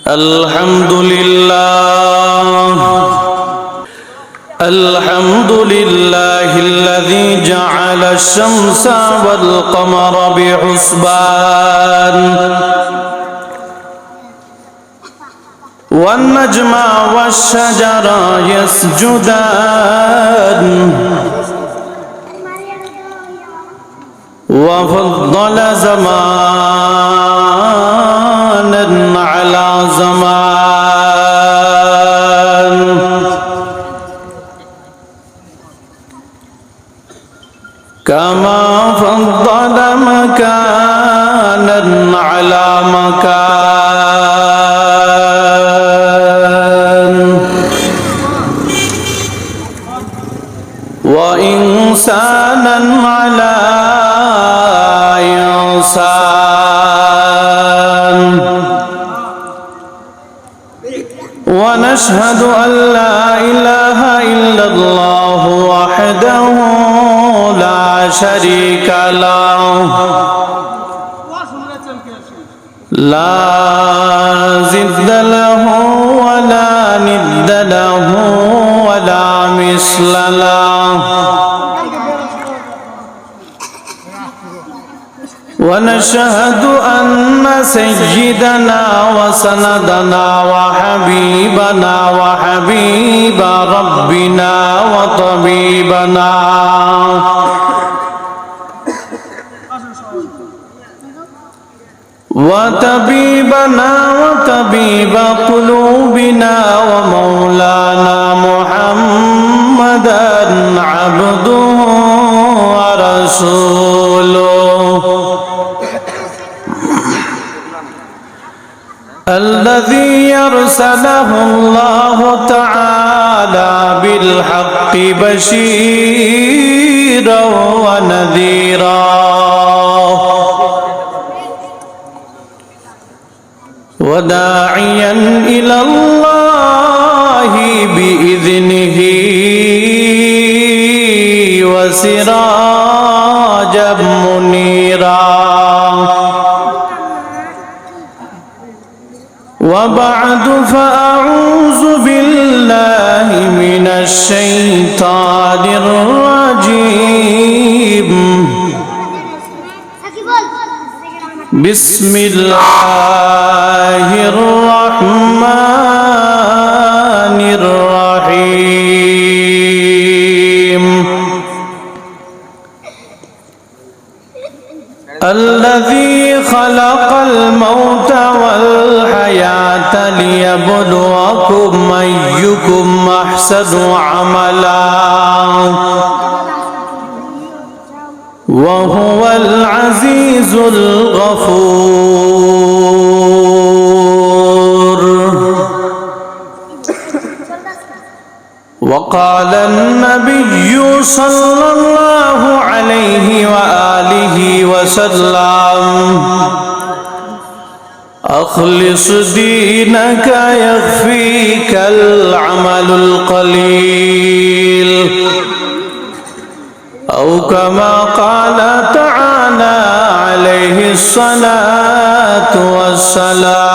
الحمد لله الذي جعل الشمس والقمر بحسبان والنجم والشجر يسجدان وفضل زمانا على زمان كما فضل مكانا على مكان وإنسانا على إنسان ونشهد أن لا إله إلا الله وحده لا شريك له لا ضد له ولا ند له ولا مثل له ونشهد أن سيدنا وسندنا وحبيبنا وحبيب ربنا وطبيبنا وطبيب قلوبنا ومولانا محمدا عبده ورسوله الذي يرسله الله تعالى بالحق بشيرا ونذيرا وداعيا إلى الله بإذنه وسراجا منيرا وبعد فأعوذ بالله من الشيطان الرجيم بسم الله الرحمن الرحيم الذي خلق الموت والحياة ليبلوكم أيكم أحسن عملا وهو العزيز الغفور وقال النبي صلى الله عليه وآله وسلم أخلص دينك يكفيك العمل القليل أو كما قال تعالى عليه الصلاة والسلام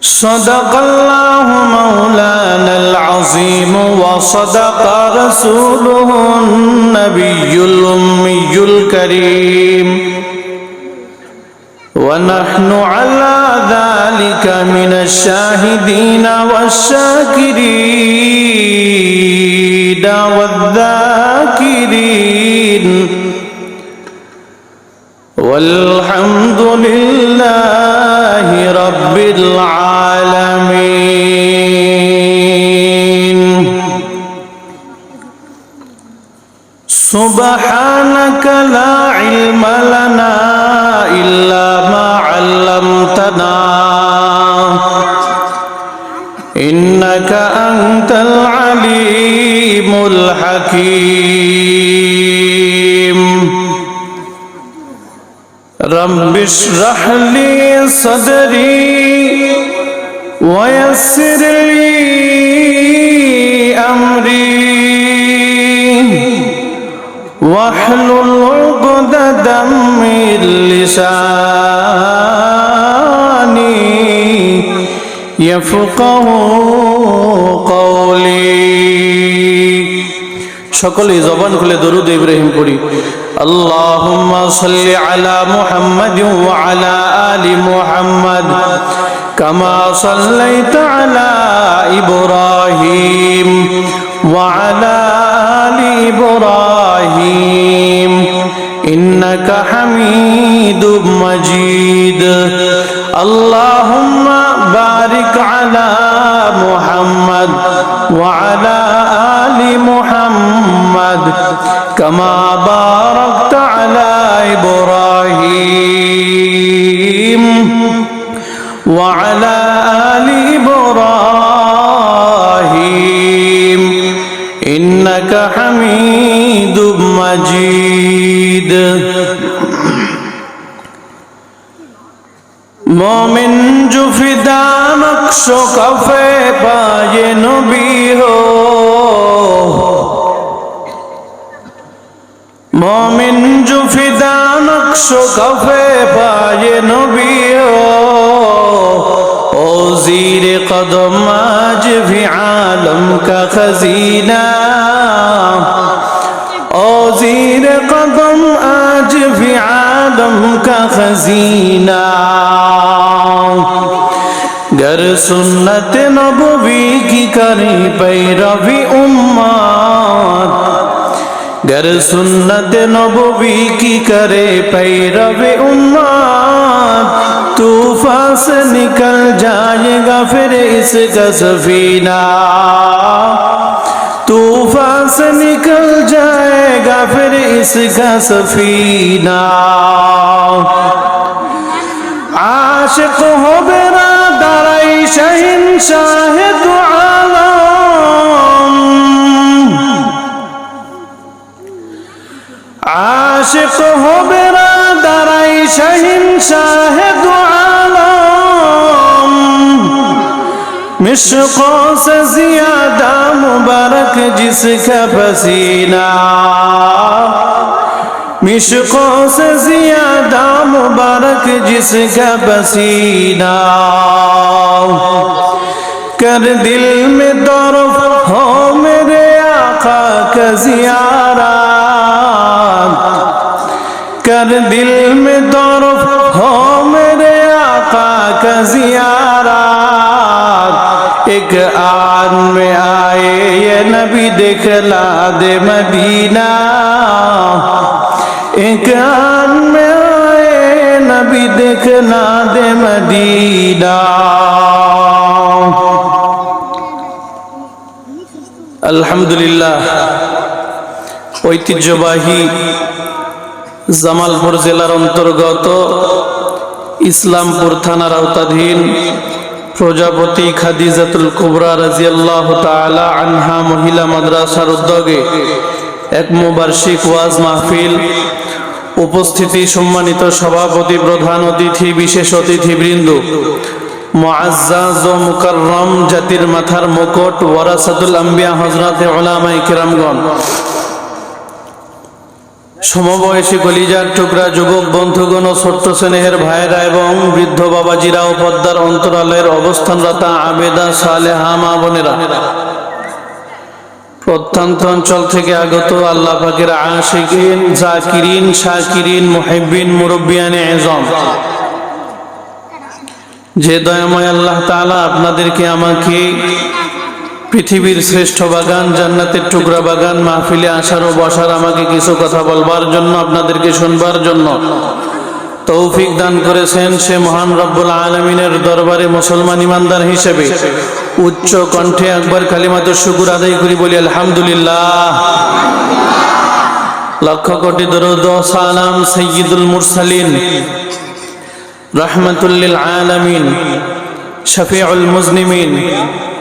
صدق الله مولانا العظيم وصدق رسوله النبي الأمي الكريم ونحن على ذلك من الشاهدين والشاكرين والذاكرين والحمد لله رب العالمين سبحانك لا علم لنا إلا ما علمتنا إنك أنت العليم الحكيم رب اشرح لي صدري ويسر لي أمري واحلل عقدة দাম্মিল লিসানি ইয়াফকাহু কওলি। সকলে জবান খুলে দরুদ ইব্রাহিম পড়ি। আল্লাহুম্মা সাল্লি আলা মুহাম্মাদ ওয়া আলা আলি মুহাম্মাদ কামা সাল্লাইতা আলা ইব্রাহিম ওয়া আলা আলি ইব্রাহিম ইন্নাকা হামিদুম মাজিদ। আল্লাহুম্মা বারিক আলা মুহাম্মাদ ওয়া আলা আলি মুহাম্মাদ কামা বারাকতা আলা ইব্রাহিম ওয়া আলা আলি ইব্রাহিম ইন্নাকা হামিদুম মাজিদ। मोमिन जो फिदा नक्शो कफे पाए नबी हो, मोमिन जो फिदा नक्शो कफे पाए नबी हो, ओ ज़ीरे कदम आज भी आलम का खजीना, ओ ज़ीरे कदम आज भी आलम का खजीना। गर सुन्नत नबवी की करे पैरवी उम्मत, गर सुन्नत नबवी की करे पैरवी उम्मत, तूफान से निकल जाएगा फिर इसका सफीना, तूफान से निकल जाएगा फिर इसका सफीना। आशिक हो बेरादराई शहंशाह दो आलम, आशिक हो बेरादराई शहंशाह दो आलम, मिश्कों से ज्यादा मुबारक जिसका पसीना, मिश्कों से ज्यादा मुबारक जिसका पसीना। कर दिल में दौरफ हो मेरे आका का ज़ियारत, कर दिल में दौरफ हो मेरे आका का ज़ियारत। एक आन में आए ये नबी दिखला दे मदीना, एक आन में आए नबी दिखला दे मदीना। আলহামদুলিল্লাহ, ঐতিহ্যবাহী জামালপুর জেলার অন্তর্গত ইসলামপুর থানার আওতাধীন প্রজাপতি খাদিজাতুল কুবরা রাদিয়াল্লাহু তাআলা আনহা মহিলা মাদ্রাসার উদ্যোগে এক মুবারশিক ওয়াজ মাহফিল। উপস্থিতি সম্মানিত সভাপতি, প্রধান অতিথি, বিশেষ অতিথিবৃন্দ, মুআজ্জাজ ও মুকাররম, জাতির মাথার মুকুট, ওয়ারাসাতুল আম্বিয়া হযরতে উলামায়ে কিরামগণ, সমবয়সী কলিজার টুকরা যুবক বন্ধুগণ ও ছোট্ট স্নেহের ভাইরা এবং বৃদ্ধ বাবাজিরা ও পর্দার অন্তরালের অবস্থানরত আবেদা সালেহা মা বোনেরা, প্রত্যন্ত অঞ্চল থেকে আগত আল্লাহ পাকের আশিকিন, জাকিরিন, শাকিরিন, মুহিব্বিন, মুরব্বিয়ানে আযম, যে দয়াময় আল্লাহ তাআলা আপনাদেরকে আমাকে পৃথিবীর শ্রেষ্ঠ বাগান, জান্নাতের টুকরা বাগান মাহফিলে আসার ও বসার, আমাকে কিছু কথা বলবার জন্য, আপনাদেরকে শুনবার জন্য তৌফিক দান করেছেন, সে মহান রব্বুল আলামিনের দরবারে মুসলমান ইমানদার হিসেবে উচ্চ কণ্ঠে একবার কালিমাতুশ শুকর আদায় করি, বলি আলহামদুলিল্লাহ। লক্ষ কোটি দরুদ ও সালাম সাইয়্যিদুল মুরসালিন, রাহমাতুল লিল আলামিন, শফিউল মুজনিমিন,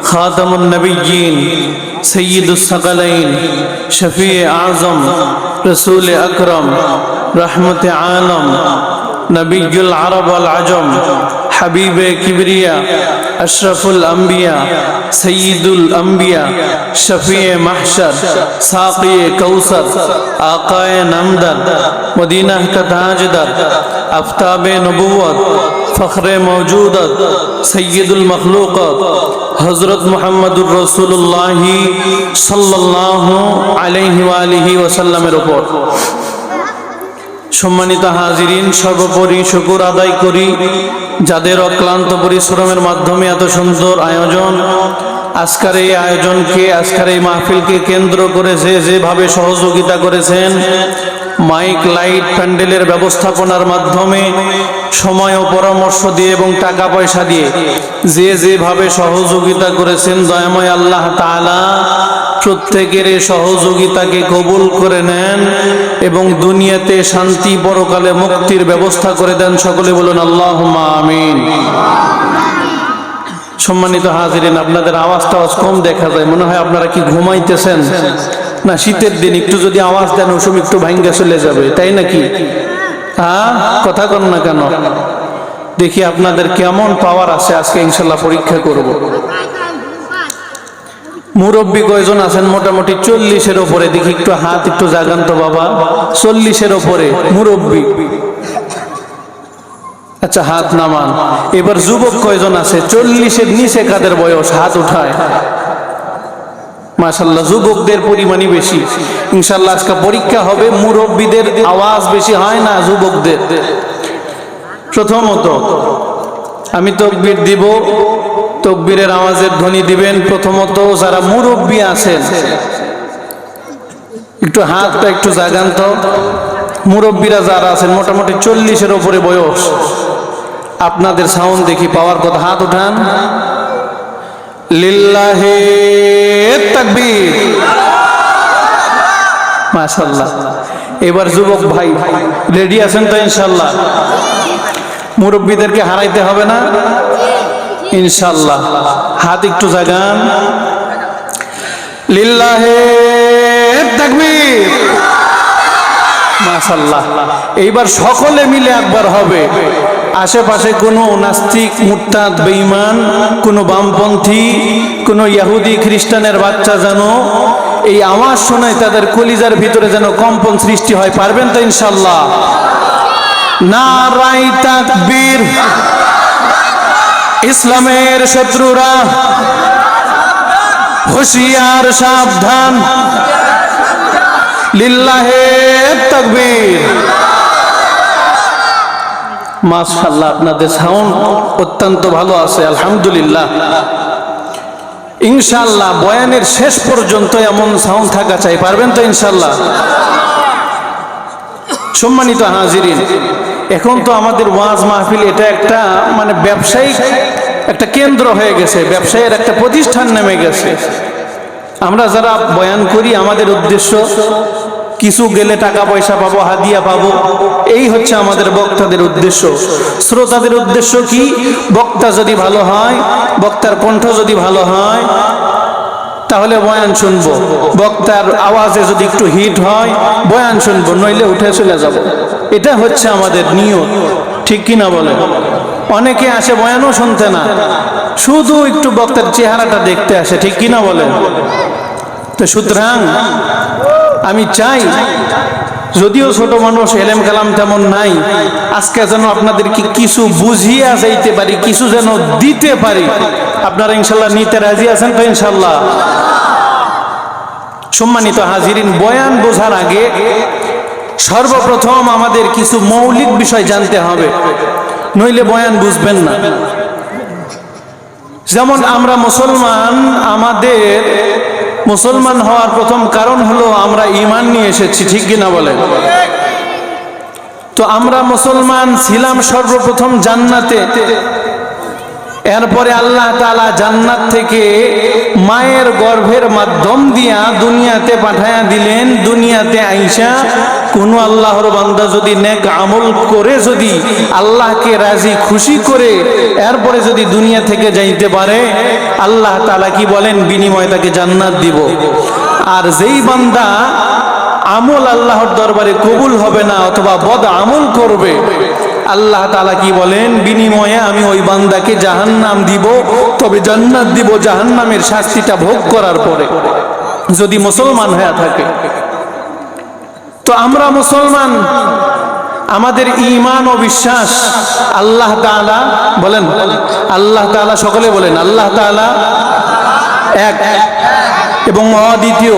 খাতামুন নবিয়্যিন, সাইয়্যিদুস সাকালাইন, শফিয়ে আযম, রাসূল আকরাম, রহমতে আলম, নবিয়ুল আরব ওয়াল আজম, হাবিবে কিবরিয়া, अशरफुल अंबिया सय्यिदुल अंबिया शफीए महशर साक़िए कौसर आक़ाए नमदर मदीना का ताजदार आफ्ताबे नबुव्वत फ़ख्रे मौजूदत सय्यिदुल मखलूक़ात हज़रत मुहम्मदुर रसूलुल्लाह सल्लल्लाहु अलैहि वालिहि वसल्लमेर উপর। সম্মানিত হাজিরিন, সর্বোপরি শুকর আদায় করি যাদের অক্লান্ত পরিশ্রমের মাধ্যমে এত সুন্দর আয়োজন, আজকের এই আয়োজনকে, আজকের এই মাহফিলকে কেন্দ্র করে যেভাবে সহযোগিতা করেছেন, মাইক লাইট প্যান্ডেলের ব্যবস্থাপনার মাধ্যমে সময় ও পরামর্শ দিয়ে এবং টাকা পয়সা দিয়ে যেভাবে সহযোগিতা করেছেন, দয়াময় আল্লাহ তাআলা প্রত্যেকের এই সহযোগিতাকে কবুল করে নেন এবং দুনিয়াতে শান্তি, পরকালে মুক্তির ব্যবস্থা করে দেন। সকলে বলুন আল্লাহুম্মা আমিন। সম্মানিত হাজিরিন, আপনাদের আওয়াজটা কম দেখা যায়, মনে হয় আপনারা কি ঘুমাইতেছেন না? শীতের দিন একটু যদি আওয়াজ দেন ওসব একটু ভাঙ্গা চলে যাবে, তাই নাকি? হ্যাঁ, কথা কন না কেন? দেখি আপনাদের কেমন পাওয়ার আছে আজকে, ইনশাল্লাহ পরীক্ষা করব। মুরব্বী কয়জন আছেন? মোটামুটি 40-এর উপরে। দেখি একটু হাত একটু জাগান তো বাবা। 40-এর উপরে মুরব্বী। আচ্ছা, হাত নামান। এবার যুবক কয়জন আছে? 40-এর নিচে কাদের বয়স? হাত উঠায়। মাশাআল্লাহ, যুবকদের পরিমাণই বেশি। ইনশাআল্লাহ আজকে পরীক্ষা হবে, মুরব্বীদের আওয়াজ বেশি হয় না যুবকদের। প্রথমত আমি তাকবীর দিব, তাকবীরের আওয়াজের ধ্বনি দিবেন। প্রথমত যারা মুরব্বী আছেন একটু হাতটা একটু জাগান তো। মুরব্বীরা যারা আছেন মোটামুটি 40-এর উপরে বয়স, আপনাদের সাউন্ড দেখি পাওয়ার কথা। হাত উঠান। লিল্লাহে তাকবীর। মাশাআল্লাহ। এবার যুবক ভাই রেডি আছেন তো ইনশাআল্লাহ? মুরব্বীদেরকে হারাইতে হবে না ইনশাআল্লাহ। হাত একটু জাগান। লিল্লাহে তাকবীর। মাশাআল্লাহ। এইবার সকলে মিলে একবার হবে। আশেপাশে কোনো নাস্তিক, মুরতাদ, বেঈমান, কোনো বামপন্থী, কোনো ইহুদি খ্রিস্টানের বাচ্চা যেন এই আওয়াজ শোনায় তাদের কলিজার ভিতরে যেন কম্পন সৃষ্টি হয়। পারবেন তো ইনশাআল্লাহ? নারায়ে তাকবীর। ইসলামের শত্রুরা হুঁশিয়ার, সাবধান। লিল্লাহে তাকবীর। মাশাআল্লাহ, আপনাদের সাউন্ড অত্যন্ত ভালো আছে, আলহামদুলিল্লাহ। ইনশাআল্লাহ বয়ানের শেষ পর্যন্ত এমন সাউন্ড থাকা চাই। পারবেন তো ইনশাআল্লাহ? সম্মানিত হাজিরিন, এখন তো আমাদের ওয়াজ মাহফিল এটা একটা মানে ব্যবসায়িক একটা কেন্দ্র হয়ে গেছে, ব্যবসায়ের একটা প্রতিষ্ঠান নেমে গেছে। আমরা যারা বয়ান করি আমাদের উদ্দেশ্য কিছু গেলে টাকা পয়সা পাবো, হাদিয়া পাবো, এই হচ্ছে আমাদের বক্তাদের উদ্দেশ্য। শ্রোতাদের উদ্দেশ্য কি? বক্তা যদি ভালো হয়, বক্তার কণ্ঠ যদি ভালো হয় তাহলে বয়ান শুনবো। বক্তার আওয়াজে যদি একটু হিট হয় বয়ান শুনবো, নইলে উঠে চলে যাব। এটা হচ্ছে আমাদের নিয়ত, ঠিক কিনা বলে? অনেকে আসে বয়ানও শুনতে না, শুধু একটু বক্তার চেহারাটা দেখতে আসে, ঠিক কিনা বলেন? তো সুতরাং আমি চাই, যদিও ছোট মানুষ, এলেম কালাম তেমন নাই, আজকে যেন আপনাদেরকে কিছু বুঝিয়ে যাইতে পারি, কিছু যেন দিতে পারি। আপনারা ইনশাল্লাহ নিতে রাজি আছেন তো ইনশাল্লাহ? সম্মানিত হাজিরিন, বয়ান বোঝার আগে সর্বপ্রথম আমাদের কিছু মৌলিক বিষয় জানতে হবে, নইলে বয়ান বুঝবেন না। যেমন আমরা মুসলমান, আমাদের মুসলমান হওয়ার প্রথম কারণ হলো আমরা ঈমান নিয়ে এসেছি, ঠিক কিনা বলেন? তো আমরা মুসলমান ছিলাম সর্বপ্রথম জান্নাতে, এরপরে আল্লাহ তাআলা জান্নাত থেকে মায়ের গর্ভের মাধ্যম দিয়া দুনিয়াতে পাঠায়া দিলেন। দুনিয়াতে আইসা কোন আল্লাহর বান্দা যদি নেক আমল করে, যদি আল্লাহকে রাজি খুশি করে এরপরে যদি দুনিয়া থেকে যাইতে পারে, আল্লাহ তাআলা কি বলেন? বিনিময়ে তাকে জান্নাত দিব। আর যেই বান্দা আমল আল্লাহর দরবারে কবুল হবে না অথবা বদ আমল করবে, আল্লাহ তাআলা কি বলেন, বিনিময়ে আমি ওই বান্দাকে জাহান্নাম দিব, তবে জান্নাত দিব জাহান্নামের শাস্তিটা ভোগ করার পরে, যদি মুসলমান হয়ে থাকে। তো আমরা মুসলমান, আমাদের ঈমান ও বিশ্বাস আল্লাহ তাআলা বলেন, আল্লাহ তাআলা, সকলে বলেন আল্লাহ তাআলা এক এবং অদ্বিতীয়।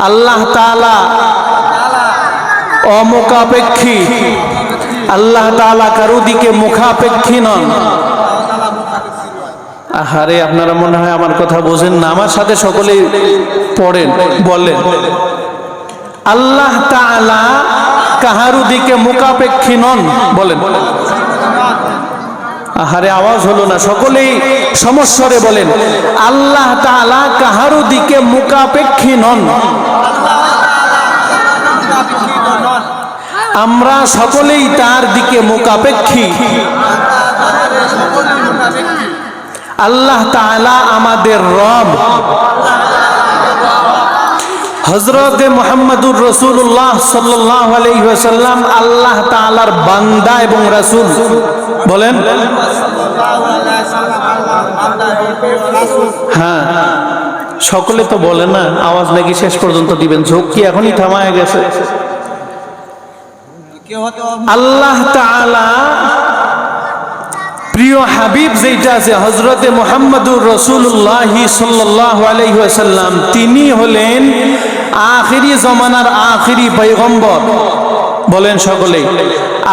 আল্লাহ তাআলা অমুখাপেক্ষী, আল্লাহ তাআলা কারো দিকে মুখাপেক্ষী নন। আহারে, আপনারা মনে হয় আমার কথা বোঝেন না, আমার সাথে সকলে পড়েন, বলেন আল্লাহ তাআলা কাহারু দিকে মুখাপেক্ষী নন, বলেন। আহারে, আওয়াজ হলো না, সকলেই সমস্বরে বলেন আল্লাহ তাআলা কাহারু দিকে মুখাপেক্ষী নন। আমরা সকলেই তার দিকে মুখাপেক্ষী। আল্লাহ তাআলা আমাদের রব। হযরত মুহাম্মদুর রাসূলুল্লাহ সাল্লাল্লাহু আলাইহি ওয়াসাল্লাম আল্লাহ তাআলার বান্দা এবং রাসূল, বলেন। হ্যাঁ, সকলে তো বলে না, আওয়াজ নাকি শেষ পর্যন্ত দিবেন, ঝোঁক কি এখনই থামায় গেছে? আল্লাহ তাআলা প্রিয় হাবিব যেটা আছে হযরতে মুহাম্মদুর রাসূলুল্লাহ সাল্লাল্লাহু আলাইহি ওয়াসাল্লাম, তিনি হলেন আখিরি জামানার আখিরি পয়গম্বর, বলেন সকলেই।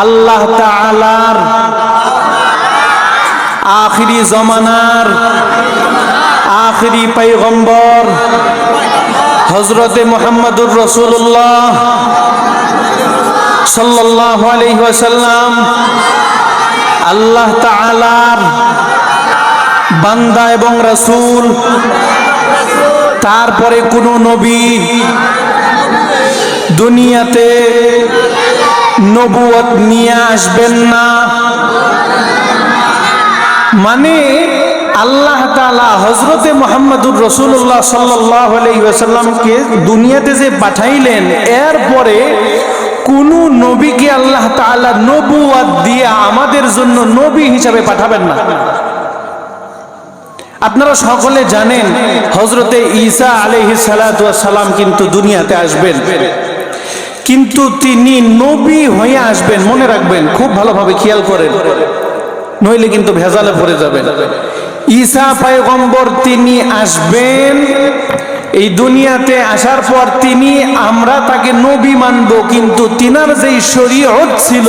আল্লাহ তাআলার আখিরি জামানার আখিরি পয়গম্বর হযরতে মুহাম্মদুর রাসূলুল্লাহ সাল্লাল্লাহু আলাইহি ওয়াসাল্লাম আল্লাহ তাআলার বান্দা এবং রাসূল। তারপরে কোন নবী দুনিয়াতে নবুয়ত নিয়ে আসবেন না। মানে আল্লাহ তাআলা হযরতে মুহাম্মদুর রাসূলুল্লাহ সাল্লাল্লাহু আলাইহি ওয়াসাল্লামকে দুনিয়াতে যে পাঠাইলেন, এরপরে কোন নবীকে আল্লাহ তাআলা নবুয়ত দিয়ে আমাদের জন্য নবী হিসাবে পাঠাবেন না। আপনারা সকলে জানেন হযরতে ঈসা আলাইহিস সালাতু ওয়াস সালাম কিন্তু দুনিয়াতে আসবেন, কিন্তু তিনি নবী হয়ে আসবেন। মনে রাখবেন, খুব ভালোভাবে খেয়াল করেন, নইলে কিন্তু ভেজালে পড়ে যাবেন। ঈসা পয়গম্বর তিনি আসবেন, এই দুনিয়াতে আসার পর তিনি, আমরা তাকে নবী মানব, কিন্তু তিনার যেই শরীয়ত ছিল,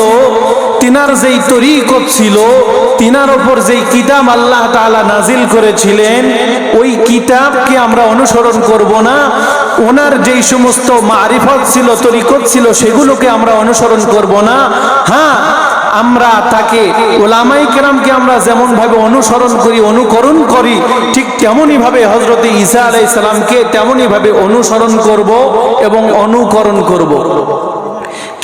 তিনার যেই তরিকত ছিল, তিনার উপর যেই কিতাব আল্লাহ তাআলা নাজিল করেছিলেন, ওই কিতাবকে আমরা অনুসরণ করব না। ওনার যেই সমস্ত মারিফত ছিল, তরিকত ছিল, সেগুলোকে আমরা অনুসরণ করব না। হ্যাঁ, আমরা তাকে, উলামায়ে কেরামকে আমরা যেমন ভাবে অনুসরণ করি, অনুকরণ করি, ঠিক তেমনি ভাবে হযরতে ঈসা আলাইহিস সালামকে তেমনি ভাবে অনুসরণ করব এবং অনুকরণ করব।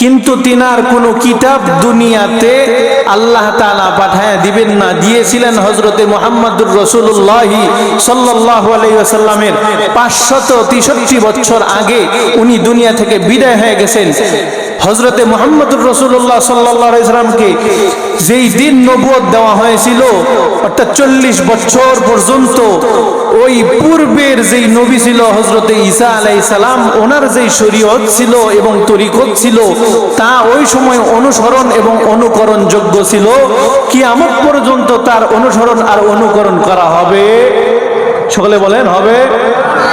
কিন্তু তিনার কোন কিতাব দুনিয়াতে আল্লাহ তাআলা পাঠায়া দিবেন না। দিয়েছিলেন হযরতে মুহাম্মদুর রাসূলুল্লাহ সাল্লাল্লাহু আলাইহি ওয়াসাল্লামের 563 বছর আগে উনি দুনিয়া থেকে বিদায় হয়ে গেছেন। হযরতে মুহাম্মদুর রাসূলুল্লাহ সাল্লাল্লাহু আলাইহি ওয়াসাল্লামকে যেই দিন নবুয়ত দেওয়া হয়েছিল, অর্থাৎ 40 বছর পর্যন্ত ওই পূর্বের যেই নবী ছিল হযরতে ঈসা আলাইহিস সালাম, ওনার যেই শরীয়ত ছিল এবং তরিকত ছিল, তা ওই সময় অনুসরণ এবং অনুকরণ যোগ্য ছিল। কিয়ামত পর্যন্ত তার অনুসরণ আর অনুকরণ করা হবে? সকলে বলেন, হবে?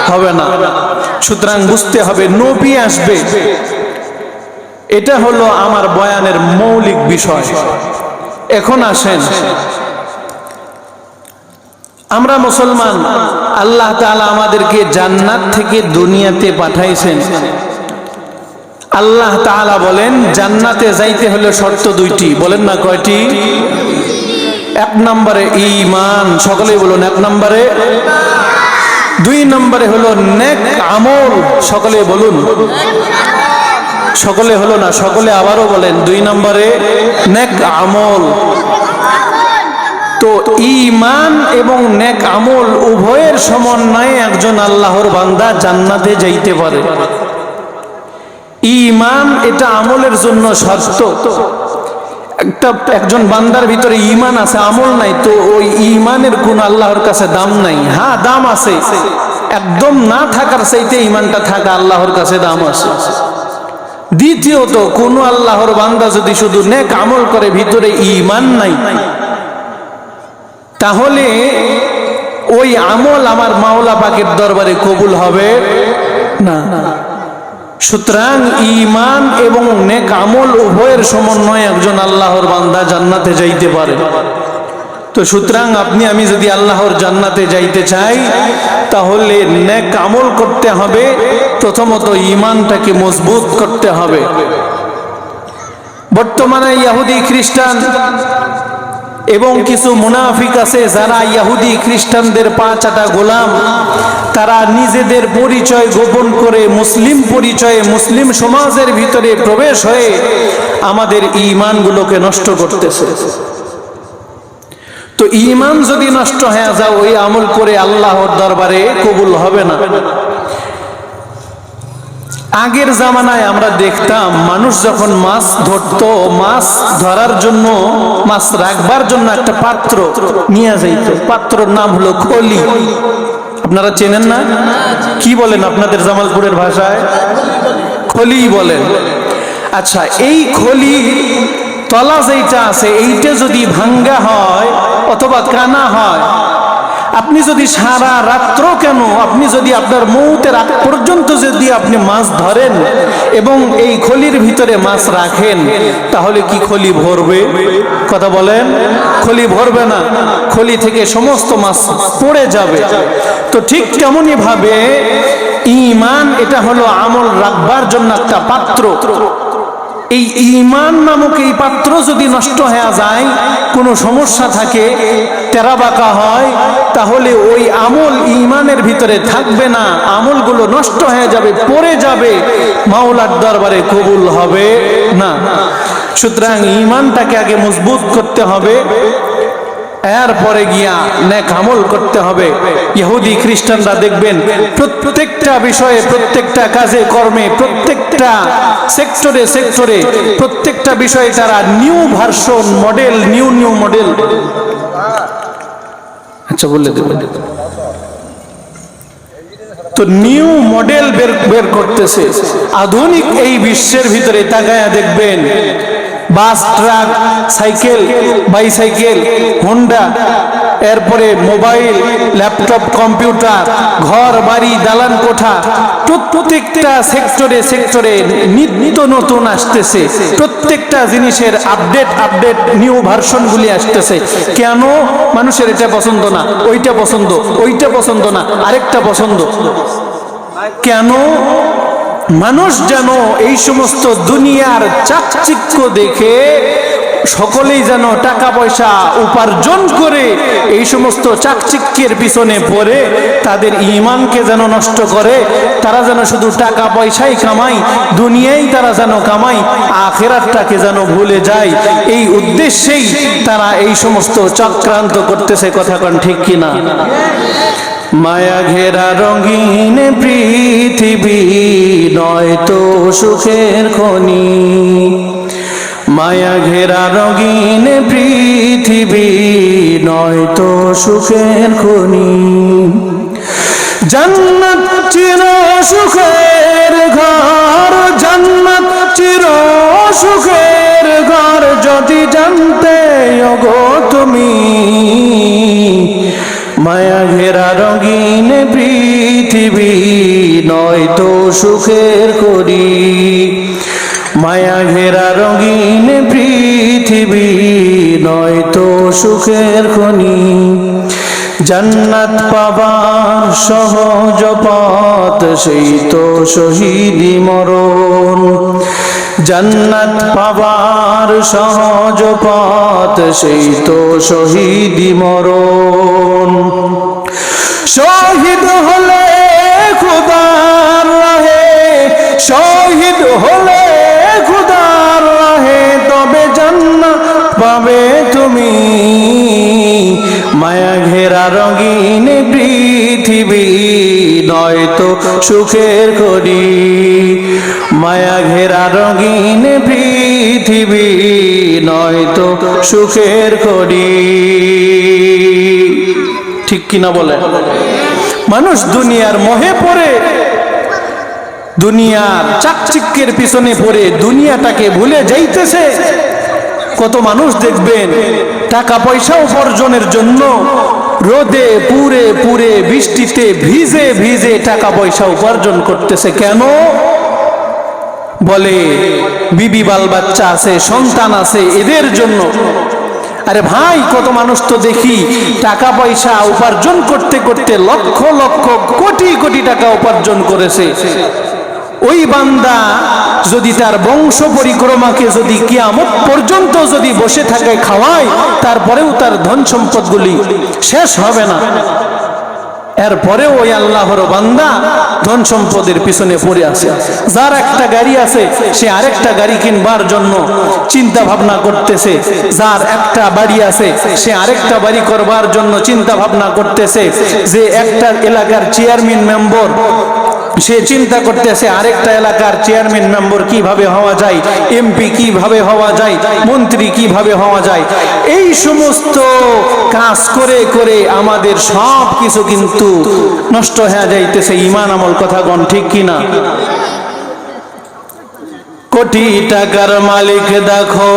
হবে না। সুতরাং বুঝতে হবে, নবী আসবে, এটা হলো আমার বয়ানের মৌলিক বিষয়। এখন আসেন, আমরা মুসলমান, আল্লাহ তাআলা আমাদেরকে জান্নাত থেকে দুনিয়াতে পাঠাইছেন। আল্লাহ তাআলা বলেন জান্নাতে যাইতে হলে শর্ত দুইটি, বলেন না কয়টি? এক নম্বরে ঈমান, সকলেই বলুন এক নম্বরে। দুই নম্বরে হলো নেক আমল, সকলে বলুন। সকলে হলো না, সকলে আবারও বলেন। দুই নম্বরে নেক আমল। তো ঈমান এবং নেক আমল উভয়ের সমন্বয়ে একজন আল্লাহর বান্দা জান্নাতে যাইতে পারে। ঈমান এটা আমলের জন্য শর্ত, একজন বান্দার ভিতরে ঈমান আছে, আমল নাই, তো ওই ঈমানের কোন আল্লাহর কাছে দাম নাই। হ্যাঁ, দাম আছে, একদম না থাকার চাইতে ঈমানটা থাকা আল্লাহর কাছে দাম আছে। দ্বিতীয়ত, কোন আল্লাহর বান্দা যদি শুধু নেক আমল করে, ভিতরে ঈমান নাই, তাহলে ওই আমল আমার মাওলা পাকের দরবারে কবুল হবে না। সুতরাং ঈমান এবং নেক আমল উভয়ের সমন্বয়ে একজন আল্লাহর বান্দা জান্নাতে যাইতে পারে। তো সুতরাং আপনি আমি যদি আল্লাহর জান্নাতে যাইতে চাই, তাহলে নেক আমল করতে হবে, প্রথমত ঈমানটাকে মজবুত করতে হবে। বর্তমানে ইহুদি খ্রিস্টান এবং কিছু মুনাফিক আছে যারা ইহুদি খ্রিস্টানদের পা চাটা গোলাম, তারা নিজেদের পরিচয় গোপন করে মুসলিম পরিচয়ে মুসলিম সমাজের ভিতরে প্রবেশ হয়ে আমাদের ঈমানগুলোকে নষ্ট করতেছে। তো ঈমান যদি নষ্ট হয়ে যায়, ওই আমল করে আল্লাহর দরবারে কবুল হবে না। আগের জামানায় আমরা দেখতাম মানুষ যখন মাছ ধরতো, মাছ ধরার জন্য, মাছ রাখবার জন্য একটা পাত্র নিয়ে যাইত। পাত্রর নাম হলো খলি। আপনারা চেনেন না? কি বলেন আপনাদের জামালপুরের ভাষায়? খলি বলেন। আচ্ছা, এই খলি তলা যেটা আছে, এইটা যদি ভাঙ্গা হয় অথবা কানা হয়, আপনি যদি সারা রাত্র কেন, আপনি যদি আপনার মৌতের আগ পর্যন্ত যদি আপনি মাছ ধরেন এবং এই খলির ভিতরে মাছ রাখেন, তাহলে কি খলি ভরবে? কথা বলেন, খলি ভরবে না, খলি থেকে সমস্ত মাছ পড়ে যাবে। তো ঠিক তেমনই ভাবে ঈমান, এটা হলো আমল রাখবার জন্য একটা পাত্র। এই ঈমান নামক এই পাত্র যদি নষ্ট হয়ে যায়, কোনো সমস্যা থাকে, তেরা বাঁকা হয়, তাহলে ওই আমল ঈমানের ভিতরে থাকবে না, আমলগুলো নষ্ট হয়ে যাবে, পড়ে যাবে, মাওলার দরবারে কবুল হবে না। সুতরাং ঈমানটাকে আগে মজবুত করতে হবে, এরপরে গিয়া নেক আমল করতে হবে। ইহুদি খ্রিস্টানরা দেখবেন প্রত্যেকটা বিষয়ে, প্রত্যেকটা কাজে কর্মে, প্রত্যেকটা সেক্টরে সেক্টরে, প্রত্যেকটা বিষয়ে তারা new version model, new model, আচ্ছা বললে দেবেন, তো নিউ মডেল বের করতেছে। আধুনিক এই বিশ্বের ভিতরে তাকায়া দেখবেন বাস, ট্রাক, সাইকেল, বাইসাইকেল, হোন্ডা, এরপরে মোবাইল, ল্যাপটপ, কম্পিউটার, ঘর বাড়ি, দালান কোঠা, প্রত্যেকটা সেক্টরে সেক্টরে নিত্য নতুন আসতেছে। প্রত্যেকটা জিনিসের আপডেট নিউ ভার্সনগুলি আসতেছে। কেন? মানুষের এটা পছন্দ না, ওইটা পছন্দ, ওইটা পছন্দ না, আরেকটা পছন্দ। কেন? মানুষ যেন এই সমস্ত দুনিয়ার চাকচিক্য দেখে সকলেই যেন টাকা পয়সা উপার্জন করে এই সমস্ত চাকচিক্যের পিছনে পড়ে তাদের ঈমানকে যেন নষ্ট করে। তারা যেন শুধু টাকা পয়সাই কামায়, দুনিয়ায় তারা যেন কামায়, আখিরাতটাকে যেন ভুলে যায়। এই উদ্দেশ্যেই তারা এই সমস্ত চক্রান্ত করতেছে। কথা কোন ঠিক কিনা? মায়া ঘেরা রঙিন পৃথিবী নয়তো সুখের খনি, মায়া ঘেরা রঙিন পৃথিবী নয়তো সুখের খনি। জান্নাত চির সুখের ঘর, জান্নাত চির সুখের ঘর, যদি জানতে ওগো তুমি। মায়া ঘেরা রঙিন পৃথিবী নয়তো সুখের করি, মায়া ঘেরা রঙিন পৃথিবী নয়তো সুখের খনি। জান্নাত পাবার সহজ পথ সেই তো শহীদি মরণ, জান্নাত পাবার সহজ পথ সেই তো শহীদি মরণ। শহীদ হলে খুদার রাহে, শহীদ হলে খুদার রাহে, তবে জান্নাত পাবে তুমি। মায়া ঘেরা রঙিন পৃথিবী নয়তো সুখের করি, মায়া ঘেরা রঙিন পৃথিবী নয়তো সুখের খড়ি। ঠিক কিনা বলে? মানুষ দুনিয়ার মোহে পড়ে, দুনিয়ার চাকচিক্যের পিছনে পড়ে দুনিয়াটাকে ভুলে যাইতেছে। কত মানুষ দেখবেন টাকা পয়সা উপার্জনের জন্য রোদে পুড়ে পুড়ে বৃষ্টিতে ভিজে ভিজে টাকা পয়সা উপার্জন করতেছে। কেন? বলে বিবি বাল বাচ্চা আছে, সন্তান আছে, এদের জন্য। আরে ভাই, কত মানুষ তো দেখি টাকা পয়সা উপার্জন করতে করতে লক্ষ লক্ষ কোটি কোটি টাকা উপার্জন করেছে। ওই বান্দা যদি তার বংশ পরিক্রমাকে যদি কিয়ামত পর্যন্ত যদি বসে থাকে খাওয়ায়, তারপরেও তার ধন সম্পদগুলি শেষ হবে না। এরপরেও ওই আল্লাহর বান্দা ধন সম্পদের পিছনে পড়ে আছে। যার একটা গাড়ি আছে সে আরেকটা গাড়ি কিনবার জন্য চিন্তা ভাবনা করতেছে। যার একটা বাড়ি আছে সে আরেকটা বাড়ি করবার জন্য চিন্তা ভাবনা করতেছে। যে একটা এলাকার চেয়ারম্যান মেম্বার, সে চিন্তা করতেছে আরেকটা এলাকার চেয়ারম্যান মেম্বার কিভাবে হওয়া যায়, এমপি কিভাবে হওয়া যায়, মন্ত্রী কিভাবে হওয়া যায়। এই সমস্ত কাজ করে করে আমাদের সব কিছু কিন্তু নষ্ট হয়ে যাইতেছে। ঈমান আমল কথা গণ ঠিক কিনা? কোটি টাকার মালিক দেখো,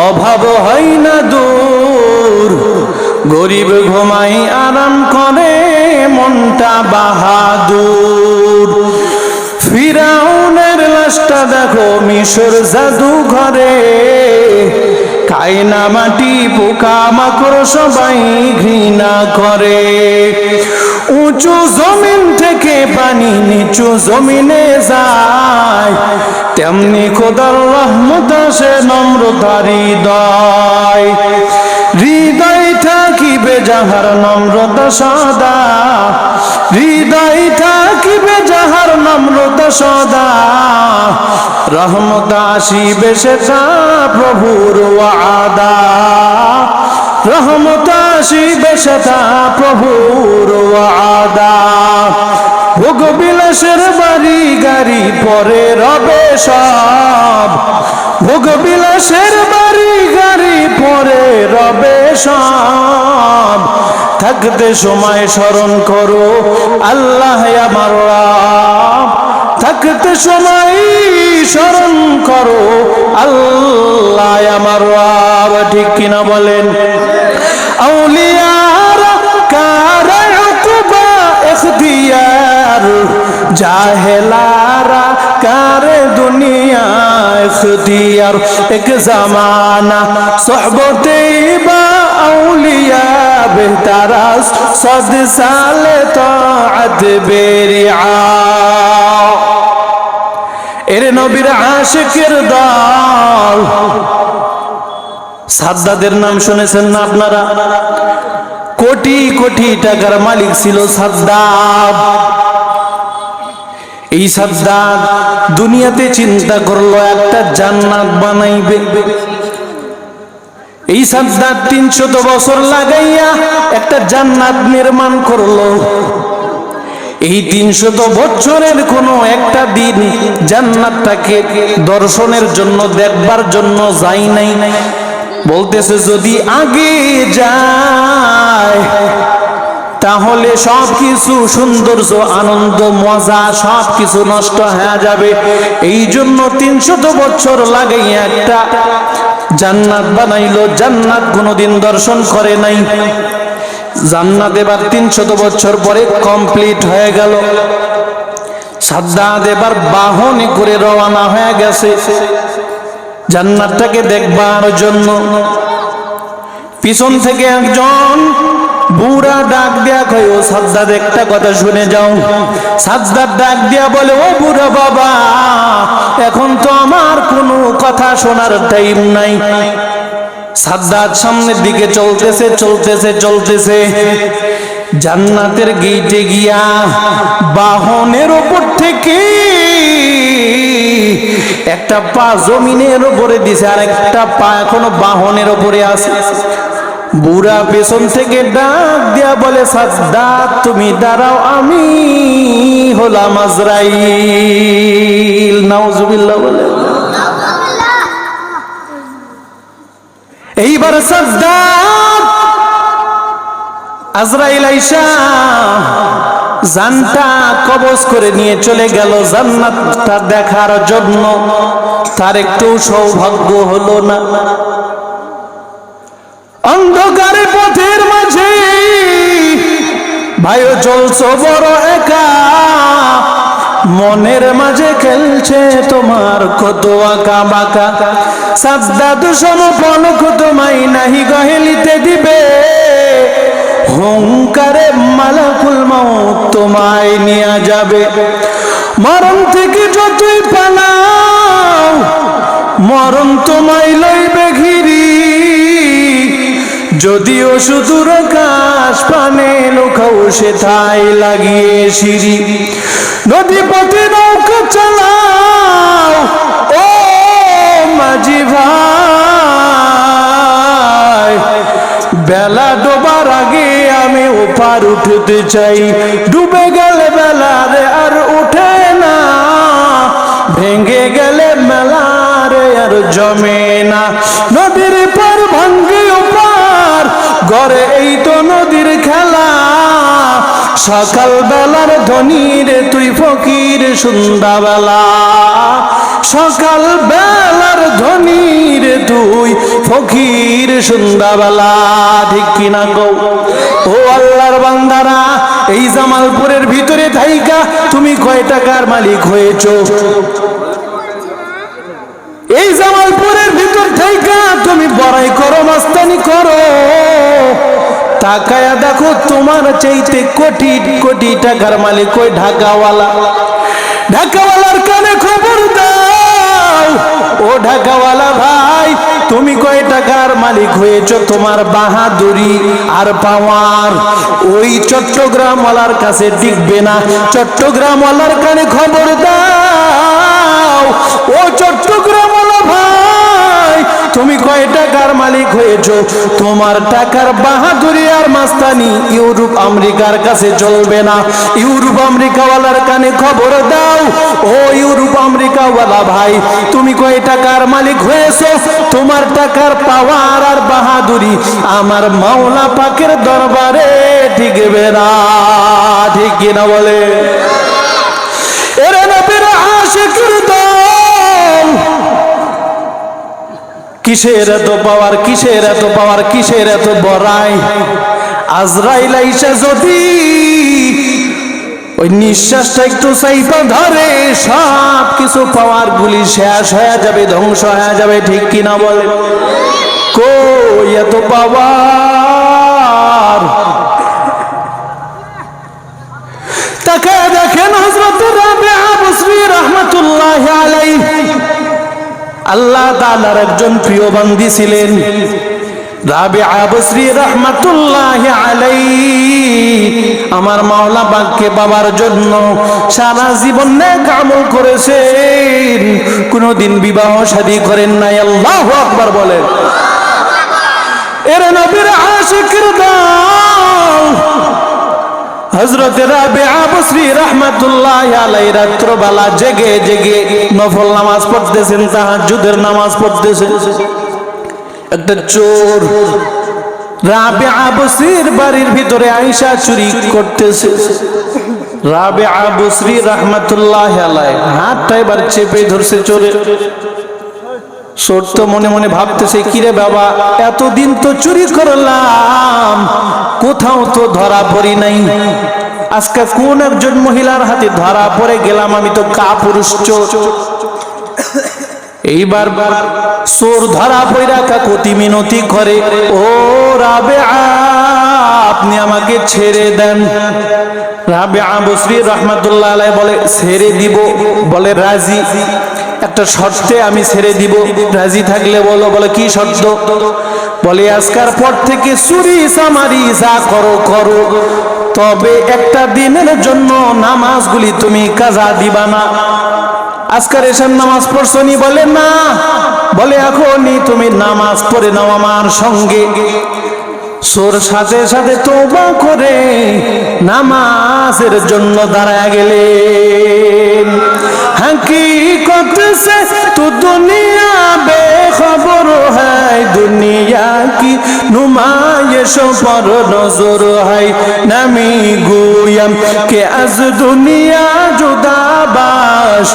অভাব হয় না দূর, গরিব ঘুমাই আরাম করে মনটা বাহাদুর। ফিরাউনের লাশটা দেখো মিশর জাদুঘরে, কায়না মাটি পোকা মাকড় সবাই ঘৃণা করে। উঁচু জমিন থেকে পানি নিচু জমিনে যায়, তেমনি খোদার রহমত আসে নম্রতার হৃদয়। হৃদয় থাকিবে যাহার নম্রতা সদা, হৃদয় থাকিবে যাহার নম্রতা সদা, রহমত আসিবে সেটা প্রভুর ওয়াদা, রহমত আসিবে সেটা প্রভুর ওয়াদা। ভোগ বিলাসের বাড়ি গাড়ি পরে রবে সব, ভোগ বিলাসের বাড়ি গাড়ি পরে রবে সব। থাকতে সময় স্মরণ করো আল্লাহ আমার রব, থাকতে সময় স্মরণ করো আল্লাহ আমার রব। ঠিক কিনা বলেন? আউলিয়ারা কারে উকবা ইখতিয়ার, জাহেলারা কারে দুনিয়া ইখতিয়ার। এক জামানা সোহবতে বা আউলিয়া বেহতারাস, সদ সালে তাআত বেরিআ। এর নবীর আশিকের দল। সাদ্দাদের নাম শুনেছেন না আপনারা? কোটি কোটি টাকার মালিক ছিল সাদ্দাদ। এই সাদ্দাদ দুনিয়াতে চিন্তা করলো একটা জান্নাত বানাইবে। এই সাদ্দাদ 300 বছর লাগাইয়া একটা জান্নাত নির্মাণ করলো। এই 300 বছরের কোনো একটা দিন জান্নাতটাকে দর্শনের জন্য দেখবার জন্য যাই নাই। বলতেছে যদি আগে যায় তাহলে সবকিছু সৌন্দর্য আনন্দ মজা সবকিছু নষ্ট হয়ে যাবে। এই জন্য 300 বছর লাগাইয়া একটা জান্নাত বানাইলো। জান্নাত কোনোদিন দর্শন করে নাই। জান্নাত এবার 300 বছর পরে কমপ্লিট হয়ে গেল। সাদ্দাত এবার বাহনে করে রওনা হয়ে গেছে জান্নাতটাকে দেখবার জন্য। পিছন থেকে একজন বুড়া ডাক দিয়া কয়, ও সাদ্দাত একটা কথা শুনে যাও। সাদ্দাত ডাক দিয়া বলে, ও বুড়া বাবা, এখন তো আমার কোনো কথা শোনার টাইম নাই। সাদ্দাত সামনের দিকে চলতেছে চলতেছে চলতেছে, জান্নাতের গেটে গিয়া বাহনের উপর থেকে একটা পা জমিনের উপরে দিছে, আর একটা পা এখনো বাহনের উপরে আছে। বুড়া পেছন থেকে ডাক দিয়া বলে, সাদ্দাত তুমি দাঁড়াও, আমি হলাম আজরাইল। নাউজুবিল্লাহ বলে। এইবার সাদ্দাত আজরাইল আইসা জানটা কবজ করে নিয়ে চলে গেল জান্নাতটা দেখার জন্য। তার একটু সৌভাগ্য হলো না। অন্ধকারে পথের মাঝে ভাইও চলছো বড় একা, মনের মাঝে খেলছে তোমার কত আঁকা বাঁকা। সাদ্দাত সমপলক তোমায় নাহি গহেলিতে দিবে, হুঙ্কারে মালাকুল মউত তোমায় নিয়ে যাবে। মরণ থেকে যতই পালাও মরণ তোমায় লইবে ঘিরি, যদিও সুদূর আকাশ পানে লোকাও সেথায় লাগিয়ে সিঁড়ি। নদী পথে নৌকা চালাও ও মাঝি ভাই, বেলা ডোবার আগে আমি ওপার উঠতে চাই। ডুবে গেলে বেলারে আর উঠে না, ভেঙে গেলে মেলারে আর জমে না। নদীর পার ভাঙ্গে ওপার গড়ে এই তো নদীর খেলা। সকাল বেলার ধনীর তুই ফকির সন্ধ্যাবেলা, সকাল বেলার ধনীর তুই ফকির সন্ধ্যাবেলা। ঠিক কিনা গো? ও আল্লাহর বান্দারা, এই জামালপুরের ভিতরে থাইকা তুমি কয় টাকার মালিক হয়েছো? এই জামালপুরের ভিতর থাইকা তুমি বড়াই করো, মাস্তানি করো, তাকায়া দেখো তোমার চাইতে কোটি কোটি টাকার মালিক ওই ঢাকাওয়ালা। ঢাকাওয়ালার কানে খবর দাও, ও ঢাকাওয়ালা ভাই, তুমি কয় টাকার মালিক হয়েছো? তোমার বাহাদুরি আর পাওয়ার ওই চট্টগ্রামওয়ালার কাছে টিকবে না। চট্টগ্রামওয়ালার কানে খবর দাও, ও চট্টগ্রামওয়ালা ভাই, তুমি কয় টাকার মালিক হয়েছো? তোমার টাকার বাহাদুরি আর মাস্তানি ইউরোপ আমেরিকার কাছে চলবে না। ইউরোপ আমেরিকাওয়ালার কানে খবর দাও, ও ইউরোপ আমেরিকাওয়ালা ভাই, তুমি কয় টাকার মালিক হয়েছো? তোমার টাকার পাওয়ার আর বাহাদুরি আমার মাওলা পাকের দরবারে টিকবে না। ঠিক কিনা বলে? এরা নবীর আশিকের দল, কিসের এত পাওয়ার, কিসের এত পাওয়ার, কিসের এত বড়াই? আজরাইল আইসা যদি ওই নিঃশ্বাসটা একটু চাইপা ধরে, সব কিছু পাওয়ার গুলি শেষ হয়ে যাবে, ধ্বংস হয়ে যাবে। ঠিক কিনা বলে? কই এত পাওয়ার? তাকায় দেখেন হযরত রাবিআ বসরি রাহমাতুল্লাহি আলাইহি, আল্লাহ তাআলার একজন প্রিয় বান্দী ছিলেন। রাবিআ বসরি রাহমাতুল্লাহি আলাইহি আমার মাওলা পাককে পাবার জন্য সারা জীবন নেক আমল করেছেন, কোনদিন বিবাহ শাদী করেন নাই। আল্লাহু আকবার বলেন। এর নবীর আশিকের দল হযরত রাবিআ বসরি রাহমাতুল্লাহি আলাইহি রাত্রবেলা জেগে জেগে নফল নামাজ পড়তেছেন, তাহাজ্জুদের নামাজ পড়তেছেন। একটা চোর রাবিআ বসরির বাড়ির ভিতরে আয়েশা চুরি করতেছে। রাবিআ বসরি রাহমাতুল্লাহি আলাইহি হাতটা এবার চেপে ধরছে চোরে। চোর তো মনে মনে ভাবতেছে, কিরে বাবা, এতদিন তো চুরি করলাম, কোথাও তো ধরা পড়ি নাই, আজকে কোন একজন মহিলার হাতে ধরা পড়ে গেলাম, আমি তো কাপুরুষ চোর। এইবার চোর ধরা পড়া কাকুতি মিনতি করে, ও রাবিআ, আপনি আমাকে ছেড়ে দেন। রাবিআ বসরি রাহমাতুল্লাহি আলাইহি বলে, ছেড়ে দিব? বলে রাজি, একটা শর্তে আমি ছেড়ে দিব, রাজি থাকলে বলো। বলে কি শর্ত? বলে আজকের পর থেকে চুরি চামারি যা করো করো, তবে একটা দিনের জন্য নামাজগুলি তুমি কাজা দিবা না। আজকের এসব নামাজ পড়ছনি? বলে না। বলে এখনই তুমি নামাজ পড়ে নাও আমার সঙ্গে। সোর সাথে সাথে তওবা করে নামাজের জন্য দাঁড়ায় গেলেন। हकीकत से तो दुनिया बेखबर है, दुनिया की नुमाइशों पर नजर है। नमी गोयम के अज दुनिया जुदा बाश,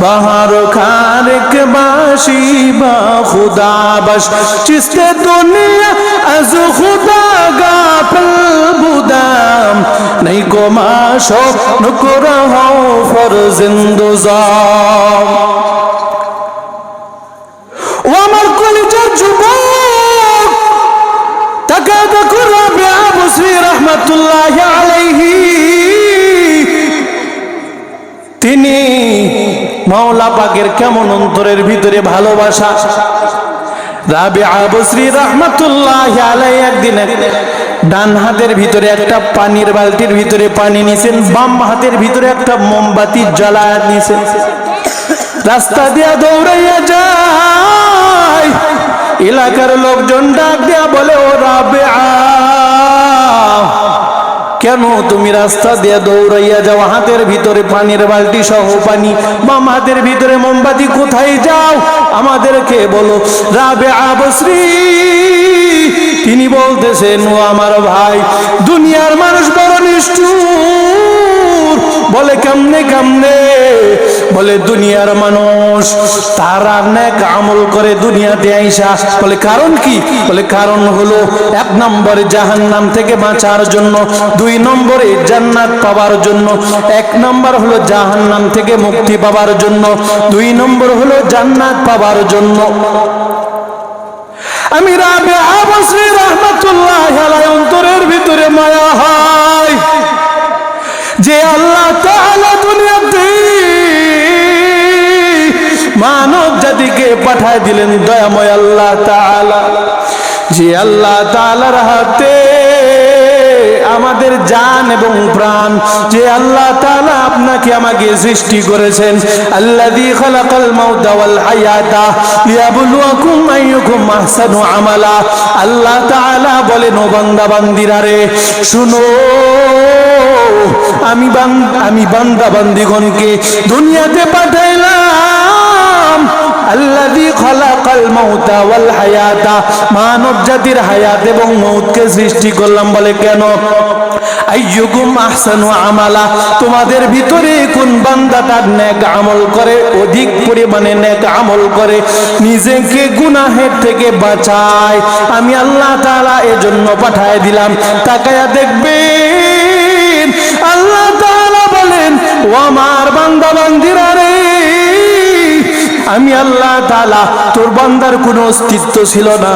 बाहर खारिक बाशी बा खुदा बश। चिस्ते दुनिया अज खुदा गाफिल बुदाम, नहीं को माशो नुकरा हो फर जिंदुजा। ও আমার কলিজার যুবক, তাকায় দেখো রাবিয়া বসরি রাহমাতুল্লাহি আলাইহি, তিনি মাওলা পাকের কেমন অন্তরের ভিতরে ভালোবাসা। রাবিয়া বসরি রাহমাতুল্লাহি আলাইহি একদিন ডান হাতের ভিতরে একটা পানির বালতির ভিতরে পানি নিছেন, বাম হাতের ভিতরে একটা মোমবাতি জ্বালায় নিছেন। রাস্তা দিয়া দৌড়াইয়া যায়, এলাকার লোকজন ডাক দিয়া বলে, ও রাবিয়া, কেন তুমি রাস্তা দিয়ে দৌড়াইয়া যাও? হাতের ভিতরে পানির বালতি সহ পানি, বাম হাতের ভিতরে মোমবাতি, কোথায় যাও আমাদেরকে বলো। রাবিয়া বসরি তিনি বলতেছেন, ও আমার ভাই, দুনিয়ার মানুষ বড় নিষ্ঠুর। বলে কেমনে কেমনে? বলে দুনিয়ার মানুষ তারা নেক আমল করে দুনিয়াতে আইসা। বলে কারণ কি? বলে কারণ হলো, এক নম্বরে জাহান্নাম থেকে বাঁচার জন্য, দুই নম্বরে জান্নাত পাওয়ার জন্য। এক নম্বর হলো জাহান্নাম থেকে মুক্তি পাওয়ার জন্য, দুই নম্বর হলো জান্নাত পাওয়ার জন্য। আমি রাবিয়া বসরি রাহমাতুল্লাহি আলাইহি অন্তরের ভিতরে মায়া হয় যে আল্লাহ তাআলা দুনিয়াতে মানব জাতিকে পাঠায় দিলেন দয়াময় আল্লাহ তাআলা, যে আল্লাহ তাআলার হাতে আমাদের জান এবং প্রাণ, যে আল্লাহ তাআলা আপনাকে আমাকে সৃষ্টি করেছেন। আল্লাযী খালাকাল মাউতা ওয়াল হায়াতা লিয়াবলুয়াকুম আইয়ুকুম আহসানু আমালা। আল্লাহ তাআলা বলেন, ও বান্দা বান্দিরা রে শুনো, আমি বান্দা বান্দিগণকে দুনিয়াতে পাঠাইলাম। আল্লাযী খালাকাল মাউতা ওয়াল হায়াতা, মানব জাতির হায়াত এবং মউতকে সৃষ্টি করলাম। বলে কেন? আইয়ুকুম আহসানু আমালা, তোমাদের ভিতরে কোন বান্দাটা নেক আমল করে, অধিক পরিমাণে নেক আমল করে, নিজেকে গুনাহের থেকে বাঁচায়, আমি আল্লাহ তাআলা এজন্য পাঠায় দিলাম। তাকায়া দেখবেন আল্লাহ তাআলা বলেন, ও আমার বান্দা বান্দিরা রে, আমি আল্লাহ তাআলা তোর বান্দার কোনো অস্তিত্ব ছিল না,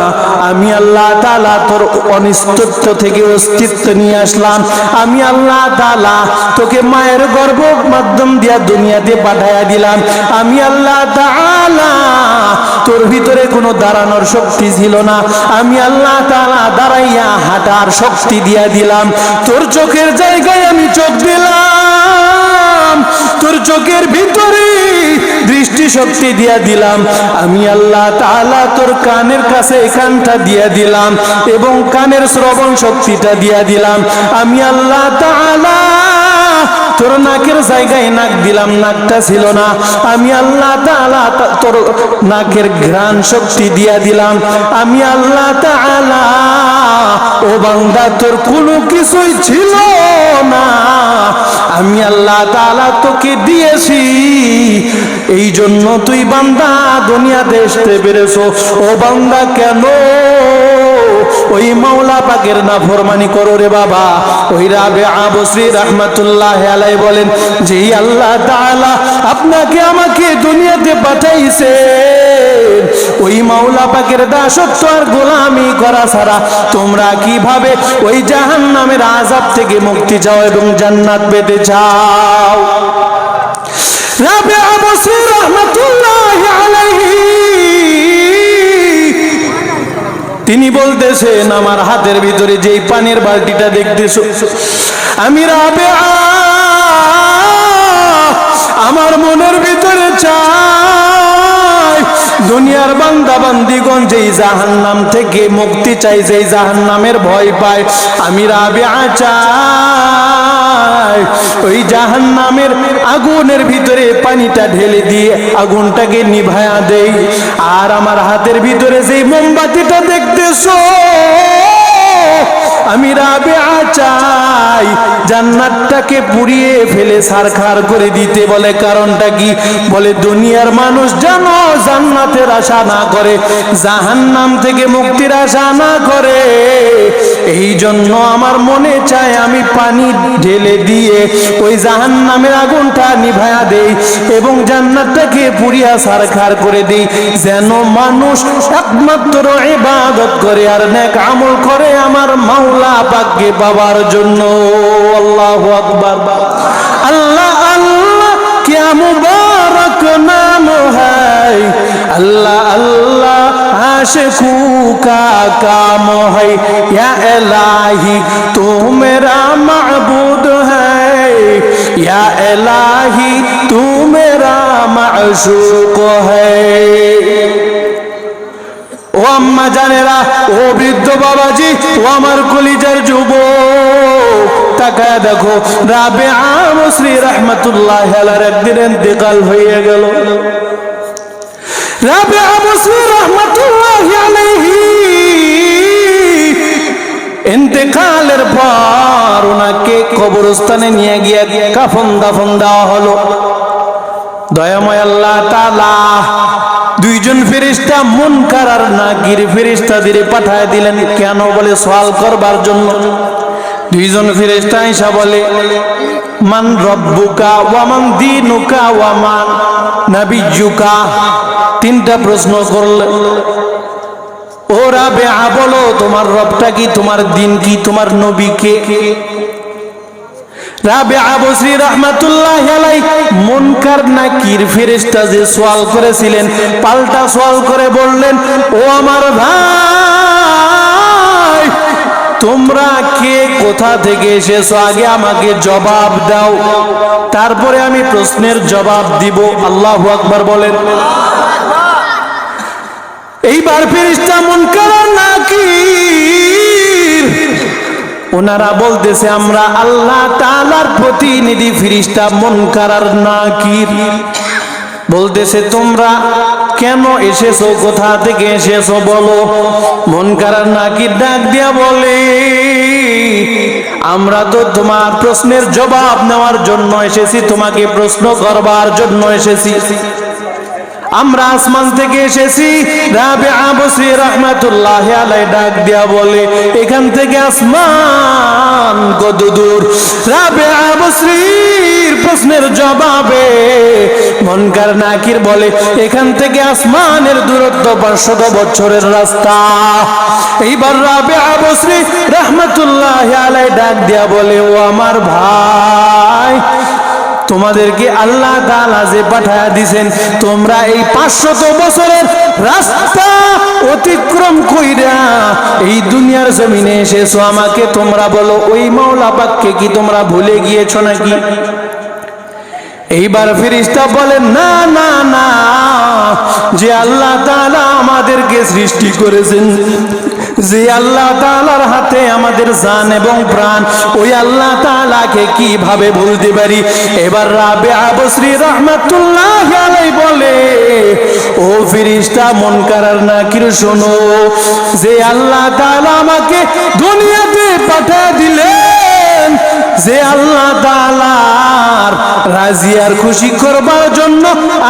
আমি আল্লাহ তাআলা তোর অনিস্তিত্ব থেকে অস্তিত্ব নিয়ে আসলাম। আমি আল্লাহ তাআলা তোকে মায়ের গর্ভ মাধ্যম দিয়া দুনিয়াতে পাঠাইয়া দিলাম। আমি আল্লাহ তাআলা তোর ভিতরে কোনো দাঁড়ানোর শক্তি ছিল না, আমি আল্লাহ তাআলা দাঁড়াইয়া হাঁটার শক্তি দিয়া দিলাম। তোর চোখের জায়গায় আমি চোখ দিলাম, তোর চোখের ভিতরে দৃষ্টি শক্তি দিয়া দিলাম। আমি আল্লাহ তাআলা তোর কানের কাছে কানটা দিয়া দিলাম এবং কানের শ্রবণ শক্তিটা দিয়া দিলাম। আমি আল্লাহ তাআলা তোর নাকের জায়গায় নাক দিলাম, নাকটা ছিল না, আমি আল্লাহ তাআলা তোর নাকের ঘ্রাণ শক্তি দিয়া দিলাম। আমি আল্লাহ তাআলা, ও বান্দা তোর কোনো কিছুই ছিল না, আমি আল্লাহ তাআলা তোকে দিয়েছি, এই জন্য তুই বান্দা দুনিয়াতে আসতে পেরেছো। ও বান্দা কেন ওই মাওলা পাকের নাফরমানি করো রে বাবা? ওই রাবিয়া বসরি রাহমাতুল্লাহি আলাইহি বলেন, যে আল্লাহ তাআলা আপনাকে আমাকে দুনিয়াতে পাঠাইছে, ওই মাওলা পাকের দাসত্ব আর গোলামি করা ছাড়া তোমরা কিভাবে ওই জাহান্নামের আযাব থেকে মুক্তি চাও এবং জান্নাত পেতে চাও? রাবিয়া বসরি রাহমাতুল্লাহি আলাইহি তিনি বলতেছেন, আমার হাতের ভিতরে যেই পানির বালতিটা দেখতেছো, আমি রাবিয়া আমার মনের ভিতরে চাই দুনিয়ার বান্দা বান্দিগণ যেই জাহান্নাম থেকে মুক্তি চাই, যেই জাহান্নামের ভয় পায়, আমি রাবিআ চাই ওই জাহান্নামের আগুনের ভিতরে পানিটা ঢেলে দিয়ে আগুনটাকে নিভায়া দেই। আর আমার হাতের ভিতরে যেই মোমবাতিটা দেখতেছো, আমি রাবিআ চাই জান্নাতটাকে পুড়িয়ে ফেলে ছারখার করে দিতে। বলে কারণটা কি? বলে দুনিয়ার মানুষ যেন জান্নাতের আশা না করে, জাহান্নাম থেকে মুক্তির আশা না করে, এই জন্য আমার মনে চায় আমি পানি ঢেলে দিয়ে ওই জাহান্নামের আগুনটা নিভায়া দেই এবং জান্নাতটাকে পুড়িয়া ছারখার করে দেই, যেন মানুষ একমাত্র ইবাদত করে আর নেক আমল করে আমার মাওলা পাককে পাওয়ার জন্য। আল্লাহু আকবার। আল্লাহ আল্লাহ क्या मुबारक नाम है, अल्लाह अल्लाह आशिकों का काम है, या इलाही तू मेरा माबूद है, या इलाही तू मेरा माशूक है। ও আম্মা জানেরা, ও বৃদ্ধ বাবাজি, ও আমার কলিজার যুবক, তাকায় দেখো রাবিআ মুসরি রাহমাতুল্লাহি আলাইহির একদিন ইন্তেকাল হয়ে গেল। রাবিআ মুসরি রাহমাতুল্লাহি আলাইহি ইন্তেকালের পর ওনাকে কবরস্থানে নিয়ে গিয়ে কাফন দাফন দেওয়া হলো। দয়াময় আল্লাহ তাআলা দুইজন ফেরেশতা মুনকার আর নাকির ফেরেশতাদের পাঠায় দিলেন। কেন? বলে সওয়াল করবার জন্য। দুইজন ফেরেশতা এসে বলে, মান রব্বুকা ওয়া মান দীনুকা ওয়া মান নাবিয়্যুকা। তিনটা প্রশ্ন করলে। ও রাবিআ বলো, তোমার রবটা কি, তোমার দিন কি, তোমার নবী কে? রাবিআ বসরি রাহমাতুল্লাহি আলাইহি মুনকার নাকির ফেরেশতা যে সওয়াল করেছিলেন, পাল্টা সওয়াল করে বললেন, ও আমার ভাই, তোমরা কে, কোথা থেকে এসেছো, আগে আমাকে জবাব দাও, তারপরে আমি প্রশ্নের জবাব দিব। আল্লাহু আকবার বলেন। এইবার ফেরেশতা মুনকার আর নাকির ওনারা বলতেছে, আমরা আল্লাহ তাআলার প্রতিনিধি ফেরেশতা মুনকার আর নাকির। বলতেছে, তোমরা কেন এসেছো, কোথা থেকে এসেছো বলো। মুনকার আর নাকির ডাক দিয়া বলে, আমরা তো তোমার প্রশ্নের জবাব নেওয়ার জন্য এসেছি, তোমাকে প্রশ্ন করবার জন্য এসেছি। আমরা আসমান থেকে এসেছি। রাবিআ বসরি রাহমাতুল্লাহি আলাইহি ডাক দিয়া বলে, এখান থেকে আসমান কত দূর? রাবিআ বসরির প্রশ্নের জবাবে মুনকার নাকির বলে, এখান থেকে আসমানের দূরত্ব 500 বছরের রাস্তা। এইবার রাবিআ বসরি রাহমাতুল্লাহি আলাইহি ডাক দিয়া বলে, ও আমার ভাই, তোমাদেরকে আল্লাহ তাআলা যে পাঠায়া দিয়েছেন, তোমরা এই 500 বছরের রাস্তা অতিক্রম কইরা এই দুনিয়ার জমিনে এসেছো, আমাকে তোমরা বলো, ওই মাওলা পাককে কি তোমরা ভুলে গিয়েছো নাকি? এইবার ফেরেশতা বলেন, না না না, যে আল্লাহ তাআলা আমাদেরকে সৃষ্টি করেছেন, যে আল্লাহ তাআলার হাতে আমাদের জান এবং প্রাণ, ওই আল্লাহ তাআলাকে কিভাবে ভুলতে পারি? এবার রাবিআ বসরি রাহমাতুল্লাহি আলাইহি বলে, ও ফেরেশতা মুনকার আর নাকির শোনো, যে আল্লাহ তাআলা আমাকে দুনিয়াতে পাঠিয়ে দিলেন, যে আল্লাহ তাআলার রাজি আর খুশি করবার জন্য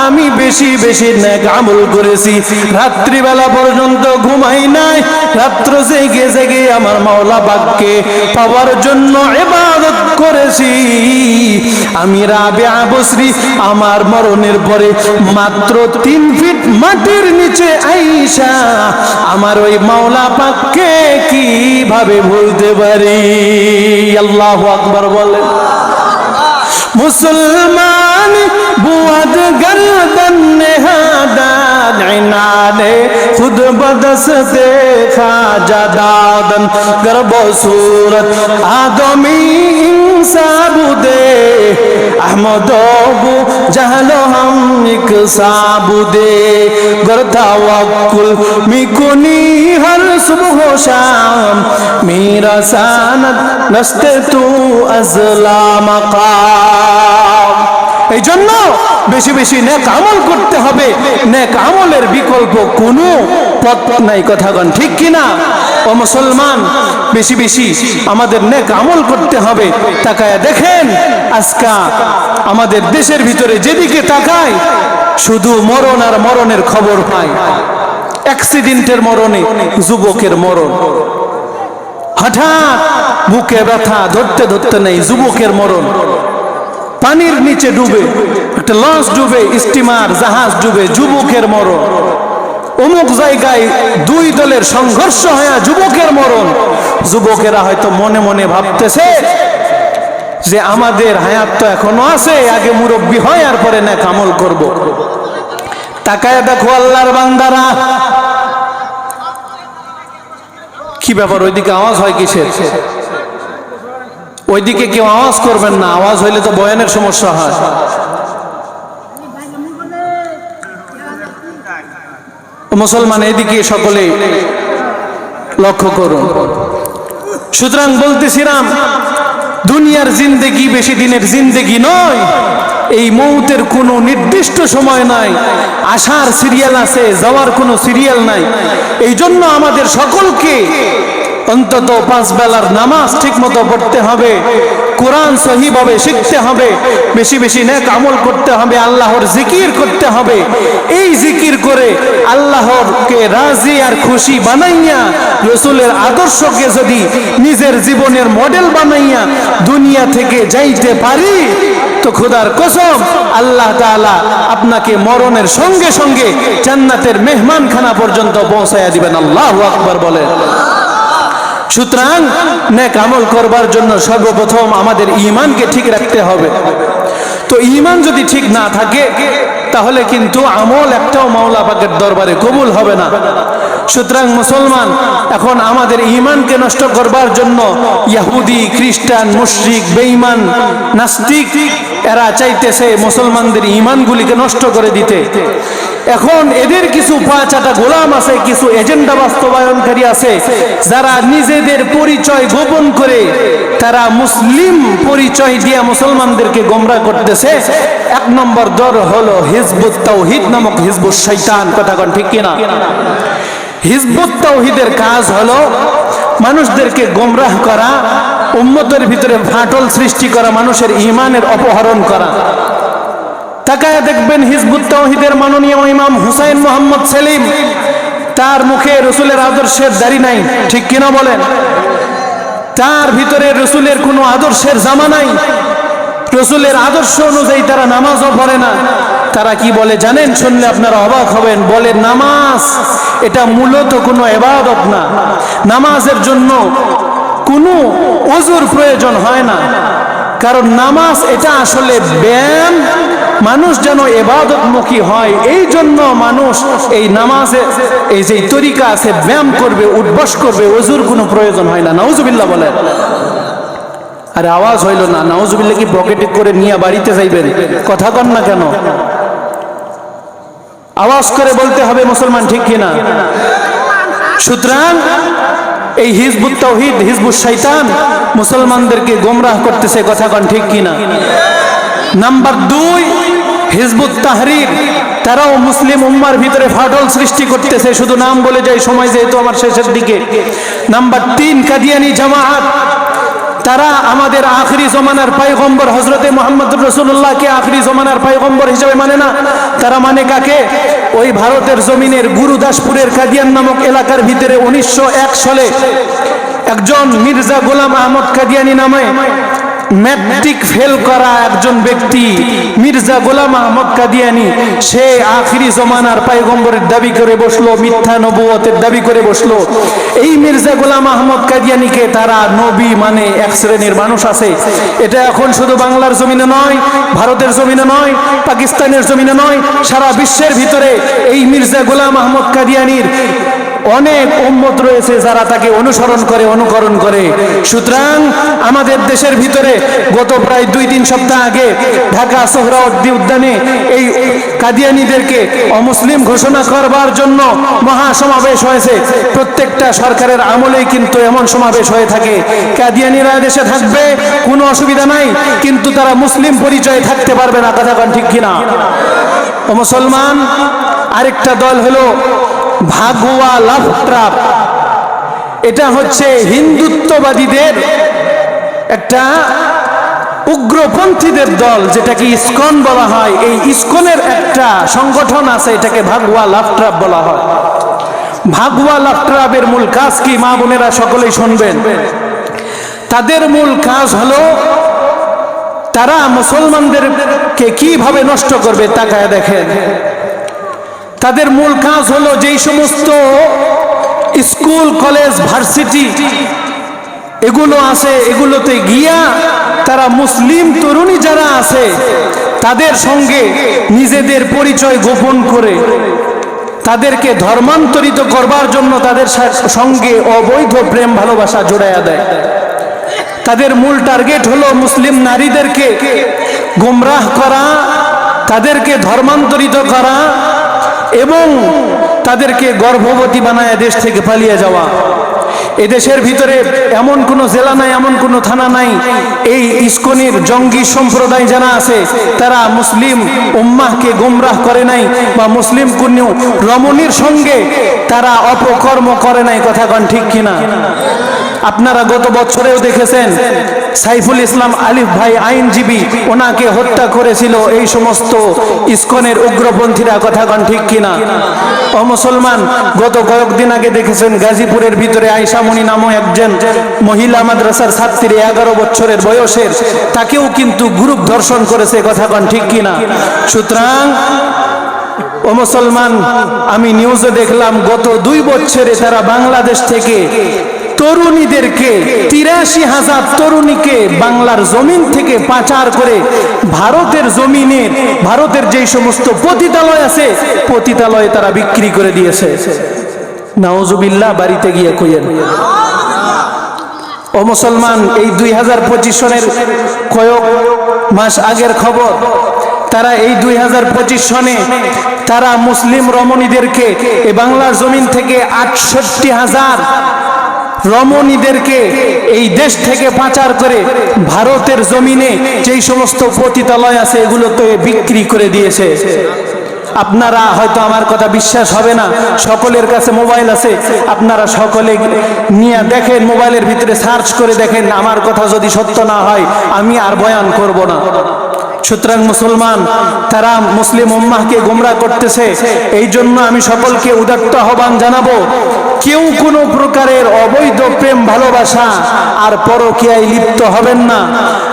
আমি বেশি বেশি নেক আমল করেছি, রাত্রিবেলা পর্যন্ত ঘুমাই নাই, রাত্র জেগে জেগে আমার মাওলা পাককে পাওয়ার জন্য ইবাদত করেছি। আমি রাবিআ বসরি আমার মরণের পরে মাত্র 3 ফিট মাটির নিচে আইসা আমার ওই মাওলা পাককে কিভাবে ভুলতে পারি? আল্লাহু আকবার বলেন। मुसलमान बुआद गर्दन नेहादान इनाने खुद बदस्ते खाजा दादन गर्बो सूरत आदमी इंसा बुदे अहमदो जहलो हम एक साबुदे गर्दावकुल मिकुनी हर सुबह शाम मेरा सानद नस्ते तू अजला मकाम। এই জন্য বেশি বেশি নেক আমল করতে হবে, নেক আমলের বিকল্প কোনো পথ নাই। কথাগণ ঠিক কিনা? ও মুসলমান, বেশি বেশি আমাদের নেক আমল করতে হবে। তাকায় দেখেন আজকে আমাদের দেশের ভিতরে যেদিকে তাকায় শুধু মরণ আর মরণের খবর পাই। অ্যাক্সিডেন্টের মরণে যুবকের মরণ, হঠাৎ বুকে ব্যথা ধরতে ধরতে নেই যুবকের মরণ, পানির নিচে ডুবে একটা লঞ্চ ডুবে, স্টিমার জাহাজ ডুবে, যুবকের মরণ। অমুক জায়গায় দুই দলের সংঘর্ষ হয়ে যুবকের মরণ। যুবকেরা হয়তো মনে মনে ভাবতেছে যে আমাদের হায়াত তো এখনো আছে, আগে মুরব্বী হয় আর পরে নেক আমল করব। তাকায় দেখো আল্লাহর বান্দারা, কি ব্যাপার ওইদিকে আওয়াজ হয় কিসের? ওইদিকে কেউ আওয়াজ করবেন না, আওয়াজ হইলে তো বয়ানের সমস্যা হয়। মুসলমান এদিকে সকলে লক্ষ্য করুন। সুতরাং বলতেছিলাম দুনিয়ার জিন্দেগি বেশি দিনের জিন্দেগি নয়, এই মৌতের কোনো নির্দিষ্ট সময় নাই, আসার সিরিয়াল আছে, যাওয়ার কোনো সিরিয়াল নাই। এই জন্য আমাদের সকলকে অন্তত 5 বেলার নামাজ ঠিক মতো পড়তে হবে, কোরআন সহিভাবে শিখতে হবে, বেশি বেশি নেক আমল করতে হবে, আল্লাহর জিকির করতে হবে। এই জিকির করে আল্লাহরকে রাজি আর খুশি বানাইয়া রাসূলের আদর্শকে যদি নিজের জীবনের মডেল বানাইয়া দুনিয়া থেকে যাইতে পারি তো খোদার কসম আল্লাহ তাআলা আপনাকে মরণের সঙ্গে সঙ্গে জান্নাতের মেহমানখানা পর্যন্ত পৌঁছায়া দিবেন। আল্লাহু আকবার বলেন। সুতরাং নেক আমল করবার জন্য সর্বপ্রথম আমাদের ঈমানকে ঠিক রাখতে হবে। তো ঈমান যদি ঠিক না থাকে তাহলে কিন্তু আমল একটাও মাওলা পাকের দরবারে কবুল হবে না। সুতরাং মুসলমান এখন আমাদের ঈমানকে নষ্ট করবার জন্য ইহুদি, খ্রিস্টান, মুশরিক, বেঈমান, নাস্তিক এরা চাইতেছে মুসলমানদের ঈমানগুলিকে নষ্ট করে দিতে। এখন এদের কিছু পাঁচাটা গোলাম আছে, কিছু এজেন্ডা বাস্তবায়নকারী আছে যারা নিজেদের পরিচয় গোপন করে তারা মুসলিম পরিচয় দিয়ে মুসলমানদেরকে গোমরাহ করতেছে। 1 নম্বর দল হলো হিজবুত তাওহীদ নামক হিজবুশ শয়তান। কথা কোন ঠিক কিনা? হিজবুত তাওহীদের কাজ হলো মানুষদেরকে গোমরাহ করা, উম্মতের ভিতরে ফাটল সৃষ্টি করা, মানুষের ঈমানের অপহরণ করা। তাকায় দেখবেন হিজবুত তাওহীদের মাননীয় ইমাম হুসাইন মোহাম্মদ সেলিম, তার মুখে রাসূলের আদর্শের দাড়ি নাই, ঠিক কিনা বলেন? তার ভিতরে রাসূলের কোনো আদর্শের জামা নাই, রাসূলের আদর্শ অনুযায়ী তারা নামাজও পড়ে না। তারা কি বলে জানেন? শুনলে আপনারা অবাক হবেন। বলে নামাজ এটা মূলত কোনো ইবাদত না, নামাজের জন্য কোনো ওযুর প্রয়োজন হয় না, কারণ নামাজ এটা আসলে ব্যায়াম। মানুষ যেন ইবাদতমুখী হয় এই জন্য মানুষ এই নামাজে এই যে তরিকা আছে ব্যায়াম করবে, উঠবস করবে, ওযুর কোনো প্রয়োজন হয় না। নাউজুবিল্লাহ বলেন। আরে আওয়াজ হইল না, নাউজুবিল্লাহ কি পকেটে করে নিয়ে বাড়িতে যাইবেন? কথা কন না কেন? আওয়াজ করে বলতে হবে মুসলমান, ঠিক কিনা? সুতরাং এই হিজবুত তাওহীদ, হিজবুশ শয়তান মুসলমানদেরকে গোমরাহ করতেছে। কথা কন ঠিক কিনা? নাম্বার 2 হিজবুত তাহরীর, তারাও মুসলিম উম্মার ভিতরে ফাটল সৃষ্টি করতেছে। শুধু নাম বলে যাই, সময় যেহেতু আমার শেষের দিকে। নাম্বার 3 কাদিয়ানী জামাআত, তারা আমাদের আখেরি জমানার পয়গম্বর হযরতে মুহাম্মদুর রাসূলুল্লাহকে আখেরি জমানার পয়গম্বর হিসেবে মানে না। তারা মানে কাকে? ওই ভারতের জমিনের গুরুদাসপুরের কাদিয়ান নামক এলাকার ভিতরে 1901 সালে একজন মির্জা গোলাম আহমদ কাদিয়ানী নামে ম্যাট্রিক ফেল করা একজন ব্যক্তি, মির্জা গোলাম আহমদ কাদিয়ানী, সে আখেরি জমানার পয়গম্বরের দাবি করে বসলো, মিথ্যা নবুয়তের দাবি করে বসলো। এই মির্জা গোলাম আহমদ কাদিয়ানীকে তারা নবী মানে এক শ্রেণীর মানুষ আছে। এটা এখন শুধু বাংলার জমিনে নয়, ভারতের জমিনে নয়, পাকিস্তানের জমিনে নয়, সারা বিশ্বের ভিতরে এই মির্জা গোলাম আহমদ কাদিয়ানীর অনেক উম্মত রয়েছে যারা তাকে অনুসরণ করে, অনুকরণ করে। সুতরাং আমাদের দেশের ভিতরে গত প্রায় 2-3 সপ্তাহ আগে ঢাকা সোহরাওয়ার্দী উদ্যানে এই কাদিয়ানীদেরকে অমুসলিম ঘোষণা করবার জন্য মহাসমাবেশ হয়েছে। প্রত্যেকটা সরকারের আমলেই কিন্তু এমন সমাবেশ হয়ে থাকে। কাদিয়ানীরা দেশে থাকবে, কোনো অসুবিধা নাই, কিন্তু তারা মুসলিম পরিচয়ে থাকতে পারবে না। কথা কোন ঠিক কিনা? ও মুসলমান, আরেকটা দল হলো ভাগুয়া লাভট্রাপ। এটা হচ্ছে হিন্দুত্ববাদীদের একটা উগ্রপন্থীদের দল, যেটাকে ইসকন বলা হয়। এই ইসকনের একটা সংগঠন আছে, এটাকে ভাগুয়া লাভট্রাপ বলা হয়। ভাগুয়া লাভট্রাপের মূল কাজ কি, মা বোনেরা সকলেই শুনবেন। তাদের মূল কাজ হলো তারা মুসলমানদেরকে কিভাবে নষ্ট করবে, তাকায় দেখেন। তাদের মূল কাজ হলো যেই সমস্ত স্কুল, কলেজ, ভার্সিটি এগুলো আছে, এগুলোতে গিয়া তারা মুসলিম তরুণী যারা আছে তাদের সঙ্গে নিজেদের পরিচয় গোপন করে তাদেরকে ধর্মান্তরিত করবার জন্য তাদের সঙ্গে অবৈধ প্রেম ভালোবাসা জোড়াইয়া দেয়। তাদের মূল টার্গেট হলো মুসলিম নারীদেরকে গোমরাহ করা, তাদেরকে ধর্মান্তরিত করা এবং তাদেরকে গর্ভবতী বানায় দেশ থেকে পালিয়ে যাওয়া। এদেশের ভিতরে এমন কোনো জেলা নাই, এমন কোনো থানা নাই এই ইসকনের জঙ্গি সম্প্রদায় যারা আছে তারা মুসলিম উম্মাহকে গোমরাহ করে নাই বা মুসলিম কোনো রমণীর সঙ্গে তারা অপকর্ম করে নাই। কথা কোন ঠিক কিনা? আপনারা গত বছরেও দেখেছেন সাইফুল ইসলাম আলিফ ভাই আইনজীবী, ওনাকে হত্যা করেছিল এই সমস্ত ইসকনের উগ্রপন্থীরা। কথা কোন ঠিক কিনা? ও মুসলমান, গত কয়েকদিন আগে দেখেছেন গাজীপুরের ভিতরে আয়েশা মনি নামক একজন মহিলা মাদ্রাসার ছাত্রী 11 বছরের বয়সের, তাকেও কিন্তু গ্রুপ ধর্ষণ করেছে। কথা কোন ঠিক কিনা? সুতরাং ও মুসলমান, আমি নিউজে দেখলাম গত 2 বছরে তারা বাংলাদেশ থেকে তরুণীদেরকে 83,000 তরুণীকে বাংলার জমিন থেকে পাচার করে ভারতের জমিনের, ভারতের যেই সমস্ত পতিতালয় আছে পতিতালয়ে তারা বিক্রি করে দিয়েছে। নাউজুবিল্লাহ, বাড়িতে গিয়ে কইয়েন। ও মুসলমান, এই 2025 সনের কয়েক মাস আগের খবর, তারা এই 2025 সনে তারা মুসলিম রমণীদেরকে এই বাংলার জমিন থেকে 68,000 রমণীদেরকে এই দেশ থেকে পাচার করে ভারতের জমিনে যেই সমস্ত পতিতালয় আছে এগুলোতে বিক্রি করে দিয়েছে। আপনারা হয়তো আমার কথা বিশ্বাস হবে না, সকলের কাছে মোবাইল আছে, আপনারা সকলে নিয়ে দেখেন, মোবাইলের ভিতরে সার্চ করে দেখেন। আমার কথা যদি সত্য না হয় আমি আর বয়ান করব না। সুতরাং মুসলমান, তারা মুসলিম উম্মাহকে গোমরাহ করতেছে। এই জন্য আমি সকলকে উদাত্ত আহ্বান জানাবো, কেউ কোনো প্রকারের অবৈধ প্রেম ভালোবাসা আর পরকীয়ায় লিপ্ত হবেন না।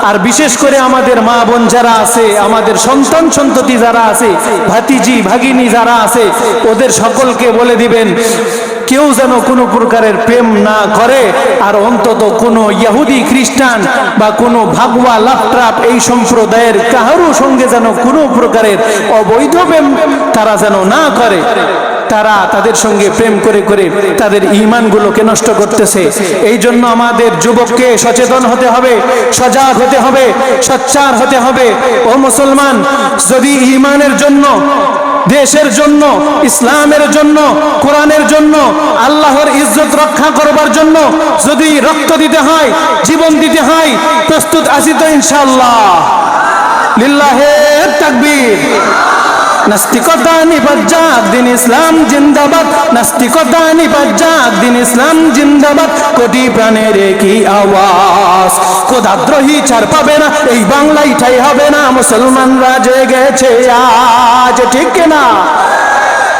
আর বিশেষ করে আমাদের মা বোন যারা আছে, আমাদের সন্তান সন্ততি যারা আছে, ভাতিজি ভাগিনী যারা আছে, ওদের সকলকে বলে দিবেন কেউ যেন কোনো প্রকারের প্রেম না করে, আর অন্তত কোনো ইহুদি খ্রিস্টান বা কোনো ভাগুয়া লাভট্রাপ এই সম্প্রদায়ের কারোর সঙ্গে যেন কোনো প্রকারের অবৈধ প্রেম তারা যেন না করে। তারা তাদের সঙ্গে প্রেম করে করে তাদের ঈমানগুলোকে নষ্ট করতেছে। এই জন্য আমাদের যুবককে সচেতন হতে হবে, সজাগ হতে হবে, সোচ্চার হতে হবে। ও মুসলমান, যদি ঈমানের জন্য, দেশের জন্য, ইসলামের জন্য, কোরআনের জন্য, আল্লাহর ইজ্জত রক্ষা করবার জন্য যদি রক্ত দিতে হয়, জীবন দিতে হয়, প্রস্তুত আছি তো ইনশাআল্লাহ। লিল্লাহে তাকবীর। নাস্তিকতা নিপাজ্জাক, দিন ইসলাম জিন্দাবাদ। নাস্তিকতা নিপাজ্জাক, দিন ইসলাম জিন্দাবাদ। কোটি প্রাণের একই আওয়াজ, খোদাদ্রোহী ছাড় পাবে না, এই বাংলায় ঠাই হবে না। মুসলমানরা জেগেছে আজ, ঠিক না?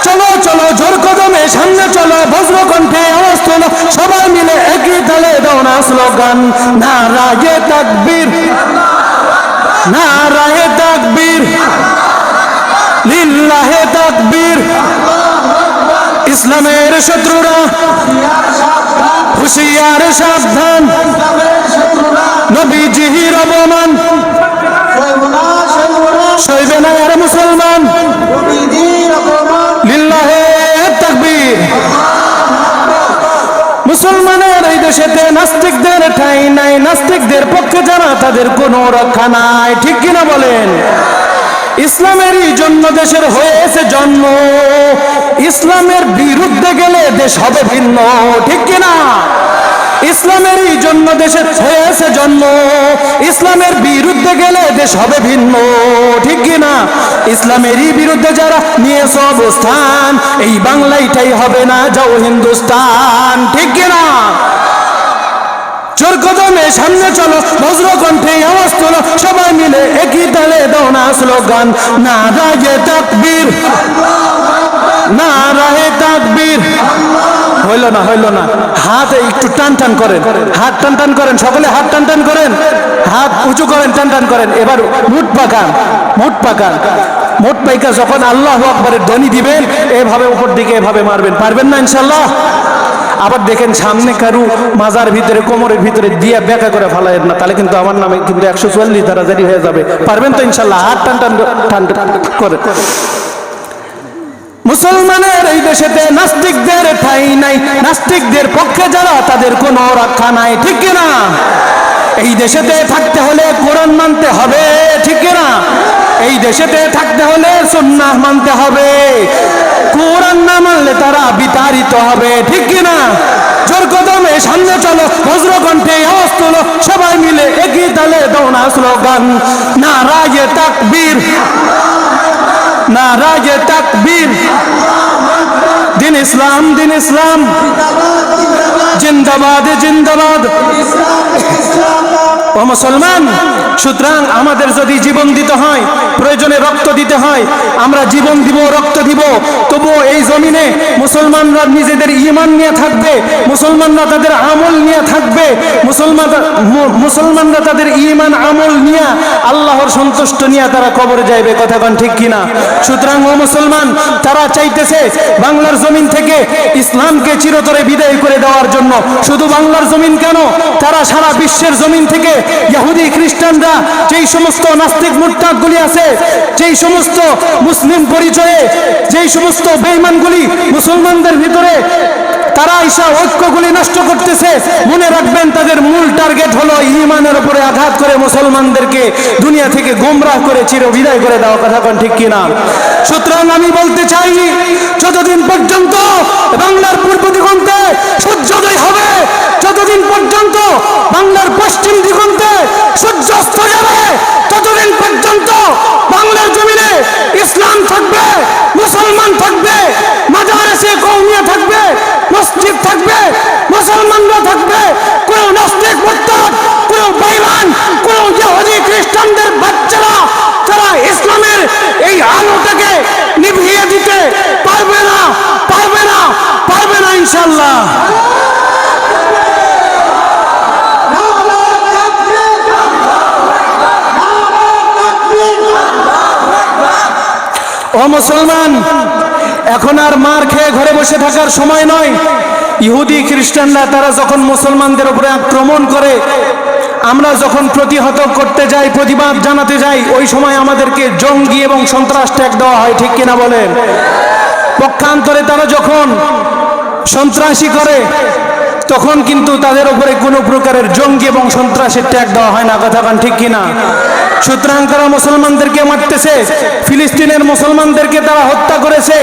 চলো চলো জোর কদমে সামনে চলো, বজ্রকণ্ঠে আওয়াজ তোলো, সবাই মিলে একই তালে দাও না স্লোগান, নারায়ে তাকবীর, নারায়ে তাকবীর, লিল্লাহে তাকবীর। ইসলামের শত্রুরা হুঁশিয়ার সাবধান, নবীজির অপমান সইবে না আর মুসলমান। লিল্লাহে তাকবীর, মুসলমানের এই দেশেতে নাস্তিকদের ঠাঁই নাই, নাস্তিকদের পক্ষে যারা তাদের কোনো রক্ষা নাই, ঠিক কিনা বলেন? ইসলামেরই জন্য দেশের হয়েছে জন্ম, ইসলামের বিরুদ্ধে গেলে দেশ হবে ভিন্ন, ঠিক কিনা? ইসলামেরই জন্য দেশের হয়েছে জন্ম, ইসলামের বিরুদ্ধে গেলে দেশ হবে ভিন্ন, ঠিক কিনা? ইসলামেরই বিরুদ্ধে যারা নিয়েছে অবস্থান, এই বাংলাটাই হবে না, যাও হিন্দুস্তান, ঠিক কিনা? জোর কদমে সামনে চলো, বজ্র কণ্ঠে আওয়াজ তোলো, সবাই মিলে একই তালে দাও না স্লোগান, নারায়ে তাকবীর, নারায়ে তাকবীর। হইল না, হইল না, হাত একটু টান টান করেন, হাত টান টান করেন, সকলে হাত টান টান করেন, হাত উঁচু করেন, টান টান করেন। এবার মুঠ পাকান, মুঠ পাকান, মোট পাইকা যখন আল্লাহু আকবারের ধ্বনি দিবেন, এভাবে উপর দিকে এভাবে মারবেন, পারবেন না ইনশাল্লাহ? আবার দেখেন সামনে কারু মাজার ভিতরে কোমরের ভিতরে দিয়ে ব্যাকা করে ফেলায়েন না, তাহলে কিন্তু আমার নামে কিন্তু 144 ধারা জারি হয়ে যাবে। পারবেন তো ইনশাল্লাহ? হাত টান টান টান টান করে। মুসলমানের এই দেশেতে নাস্তিকদের ঠাঁই নাই, নাস্তিকদের পক্ষে যারা তাদের কোনো রক্ষা নাই, ঠিক কিনা? এই দেশেতে থাকতে হলে কোরআন মানতে হবে, ঠিক কিনা? এই দেশেতে থাকতে হলে সুন্নাহ মানতে হবে, কোরআন না মানলে তারা বিতাড়িত হবে, ঠিক কিনা? জোর কদমে সামনে চলো, বজ্র কণ্ঠে আওয়াজ তোলো, সবাই মিলে একই তালে দাও না স্লোগান, নারায়ে তাকবীর, নারায়ে তাকবীর। দিন ইসলাম, দিন ইসলাম, জিন্দাবাদ, জিন্দাবাদ। ও মুসলমান, সুতরাং আমাদের যদি জীবন দিতে হয়, প্রয়োজনে রক্ত দিতে হয়, আমরা জীবন দিব, রক্ত দিব, তবুও এই জমিনে মুসলমানরা নিজেদের ঈমান নিয়ে থাকবে, মুসলমানরা তাদের আমল নিয়ে থাকবে, মুসলমানরা তাদের ঈমান আমল নিয়ে আল্লাহর সন্তুষ্ট নিয়ে তারা কবরে যাইবে, কথা কোন ঠিক কিনা? সুতরাং ও মুসলমান, তারা চাইতেছে বাংলার জমিন থেকে ইসলামকে চিরতরে বিদায় করে দেওয়ার জন্য। শুধু বাংলার জমিন কেন, তারা সারা বিশ্বের জমিন থেকে ইহুদি খ্রিস্টানরা, যেই সমস্ত নাস্তিক মুরতাদগুলি আছে, যেই সমস্ত মুসলিম পরিচয়ে যেই সমস্ত বেঈমানগুলি মুসলমানদের ভিতরে তারা ঈশা ঐক্যগুলি নষ্ট করতেছে, মনে রাখবেন তাদের মূল টার্গেট হলো ঈমানের উপরে আঘাত করে মুসলমানদেরকে দুনিয়া থেকে গোমরাহ করে চির বিদায় করে দেওয়া, কথা কোন ঠিক কিনা? সুতরাং আমি বলতে চাই, যতদিন পর্যন্ত বাংলার পূর্ব দিগন্তে সূর্যোদয় হবে, যতদিন পর্যন্ত বাংলার পশ্চিম দিগন্তে সূর্য অস্ত যাবে, ততদিন পর্যন্ত বাংলার জমিনে ইসলাম থাকবে, মুসলমান থাকবে, মাদ্রাসা কওমিয়া থাকবে, মসজিদ থাকবে, মুসলমানরা থাকবে। কোন নাস্তিক মুরতাদ, কোন বেঈমান, কোন ইহুদি খ্রিস্টানদের বাচ্চারা তারা ইসলামের এই আলোটাকে নিভিয়ে দিতে পারবে না, পারবে না, পারবে না ইনশাআল্লাহ। ও মুসলমান, এখন আর মার খেয়ে ঘরে বসে থাকার সময় নয়। ইহুদি খ্রিস্টানরা তারা যখন মুসলমানদের উপরে আক্রমণ করে, আমরা যখন প্রতিহত করতে যাই, প্রতিবাদ জানাতে যাই, ওই সময় আমাদেরকে জঙ্গি এবং সন্ত্রাস ট্যাগ দেওয়া হয়, ঠিক কিনা বলেন? পক্ষান্তরে তারা যখন সন্ত্রাসী করে, তখন কিন্তু তাদের উপরে কোনো প্রকারের জঙ্গি এবং সন্ত্রাসের ট্যাগ দেওয়া হয় না, কথা কান ঠিক কিনা? সুতরাং তারা মুসলমানদেরকে মারতেছে, ফিলিস্তিনের মুসলমানদেরকে তারা হত্যা করেছে,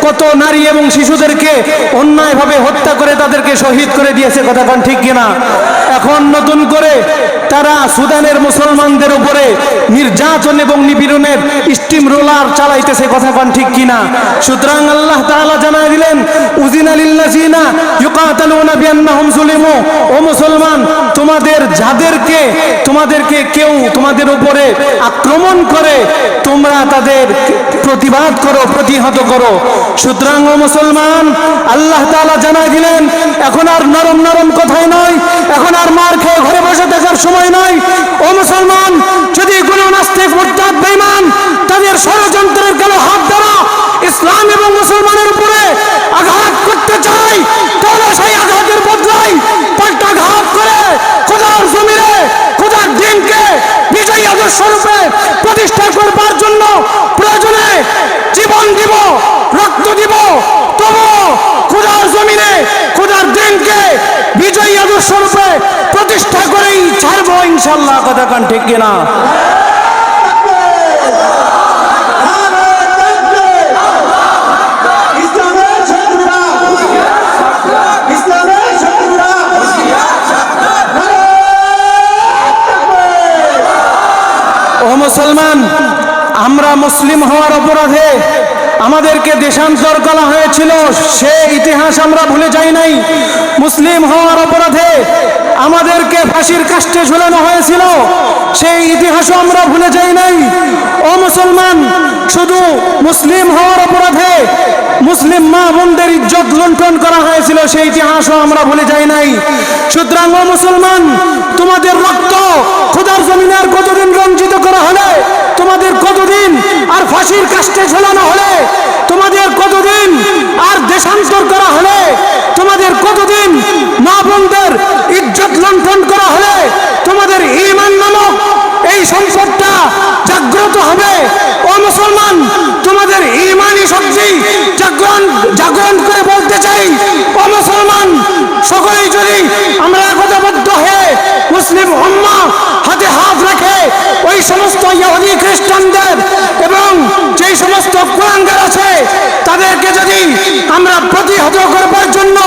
কত নারী এবং শিশুদেরকে অন্যায়ভাবে হত্যা করে তাদেরকে শহীদ করে দিয়েছে, কথা কান ঠিক কিনা? এখন নতুন করে তারা সুদানের মুসলমানদের উপরে নির্যাতন এবং নিপীড়নের স্টিম রোলার চালাইতেছে, কথা কান ঠিক কিনা? সুতরাং আল্লাহ তাআলা জানায় দিলেন, উযিনা লিল্লাযিনা ইউকাতালুনা বিআন্নাহুম যুলিমু। ও মুসলমান, তোমাদেরকে কেউ তোমাদের উপরে আক্রমণ করে, তোমরা তাদের প্রতিবাদ করো, প্রতিহত করো। সুতরাং ও মুসলমান, আল্লাহ তাআলা জানায় দিলেন, এখন আর নরম নরম কথাই নয়, এখন আর মার খেয়ে ঘরে বসে থাকার সময় নয়। ও মুসলমান, যদি কোনো নাস্তিক মুরতাদ বেঈমান তাদের ষড়যন্ত্রের কালো হাত দ্বারা ইসলাম এবং মুসলমানের উপরে আঘাত করতে চায়, তাহলে সেই আঘাতের বদলায় পাল্টাঘাত করে খোদার জমিনে খোদার দ্বীনকে বিজয়ী আদর্শ রূপে প্রতিষ্ঠা করবার জন্য প্রয়োজনে জীবন দিব, রক্ত দিব, তবু খোদার জমিনে খোদার দ্বীনকে বিজয়ী আদর্শ রূপে প্রতিষ্ঠা করেই ছাড়বো ইনশাআল্লাহ। কথা কান ঠিক কিনা? ও মুসলমান, আমরা মুসলিম হওয়ার অপরাধে আমাদেরকে দেশান্তর করা হয়েছিল, সে ইতিহাস আমরা ভুলে যাই নাই। মুসলিম হওয়ার অপরাধে আমাদেরকে ফাঁসির কাস্টে ঝুলানো হয়েছিল, সেই ইতিহাসও আমরা ভুলে যাই নাই। ও মুসলমান, শুধু মুসলিম হওয়ার অপরাধে মুসলিম মা বোনদের ইজ্জত লুণ্ঠন করা হয়েছিল, সেই ইতিহাসও আমরা ভুলে যাই নাই। সুতরাং ও মুসলমান, তোমাদের রক্ত খোদার জমিনে আর কতদিন রঞ্জিত করা হলে, তোমাদের কতদিন আর ফাঁসির কাস্টে ঝোলানো হলে, তোমাদের কতদিন আর দেশান্তর করা হলে, তোমাদের কতদিন মা বোনদের ইজ্জত লুণ্ঠন করা হলে, তোমাদের ঈমান নামক এই সম্পদটা জাগ্রত হবে। ও মুসলমান, তোমাদের ঈমানি শক্তি জাগরণ করে বলতে চাই, ও মুসলমান, সকলেই যদি আমরা একতাবদ্ধ হয়ে মুসলিম উম্মাহ হাতে হাত রেখে ওই সমস্ত ইহুদি খ্রিস্টানদের এবং যেই সমস্ত কুলাঙ্গার আছে তাদেরকে যদি আমরা প্রতিহত করবার জন্য,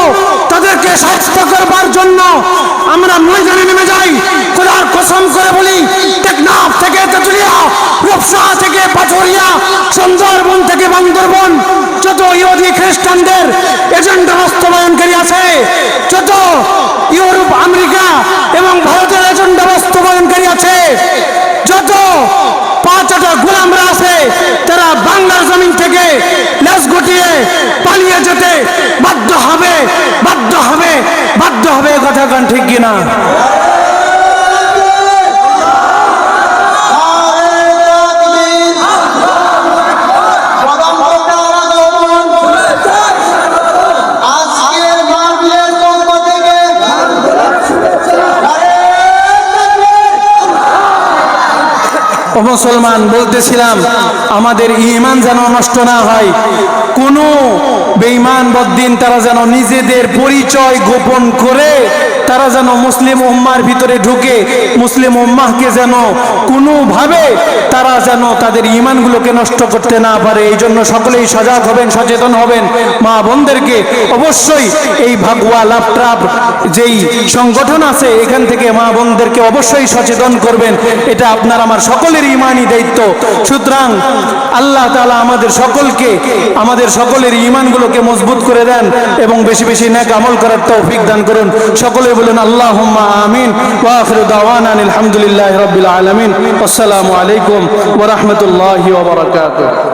তাদেরকে শাস্তি করবার জন্য আমরা ময়দানে নেমে যাই, খোদার কসম করে বলি, টেকনাফ থেকে তেতুলিয়া, রূপসা থেকে পাথরিয়া, সুন্দরবন থেকে বান্দরবন, যত ইহুদি খ্রিস্টানদের এজেন্ডা বাস্তবায়নকারী আছে, যত ইউরোপ, আমেরিকা এবং ভারতের এজেন্ডা বাস্তবায়নকারী আছে, যত পাঁচটা গোলামরা আছে, তারা বাংলার জমিন থেকে লেজ গুটিয়ে পালিয়ে যেতে বাধ্য হবে, বাধ্য হবে, বাধ্য হবে। কথা কান ঠিক কিনা? ও মুসলমান, বলতেছিলাম আমাদের ঈমান যেন নষ্ট না হয়। কোন বেঈমান বদ্দিন তারা যেন নিজেদের পরিচয় গোপন করে তারা যেন মুসলিম উম্মার ভিতরে ঢুকে মুসলিম উম্মাহকে যেন কোনোভাবে তারা যেন তাদের ঈমানগুলোকে নষ্ট করতে না পারে। এই জন্য সকলেই সজাগ হবেন, সচেতন হবেন। মা বোনদেরকে অবশ্যই এই ভাগওয়া লাভট্রাপ যেই সংগঠন আছে এখান থেকে মা বোনদেরকে অবশ্যই সচেতন করবেন। এটা আপনার আমার সকলের ঈমানি দায়িত্ব। সুতরাং আল্লাহ তাআলা আমাদের সকলকে আমাদের সকলের ঈমানগুলোকে মজবুত করে দেন এবং বেশি বেশি নেক আমল করার তৌফিক দান করুন। সকলে বলেন আল্লাহুম্মা আমিন। ওয়া আখিরু দাওয়ানা আলহামদুলিল্লাহি রাব্বিল আলামিন। আসসালামু আলাইকুম ওয়া রাহমাতুল্লাহি ওয়া বারাকাতুহু।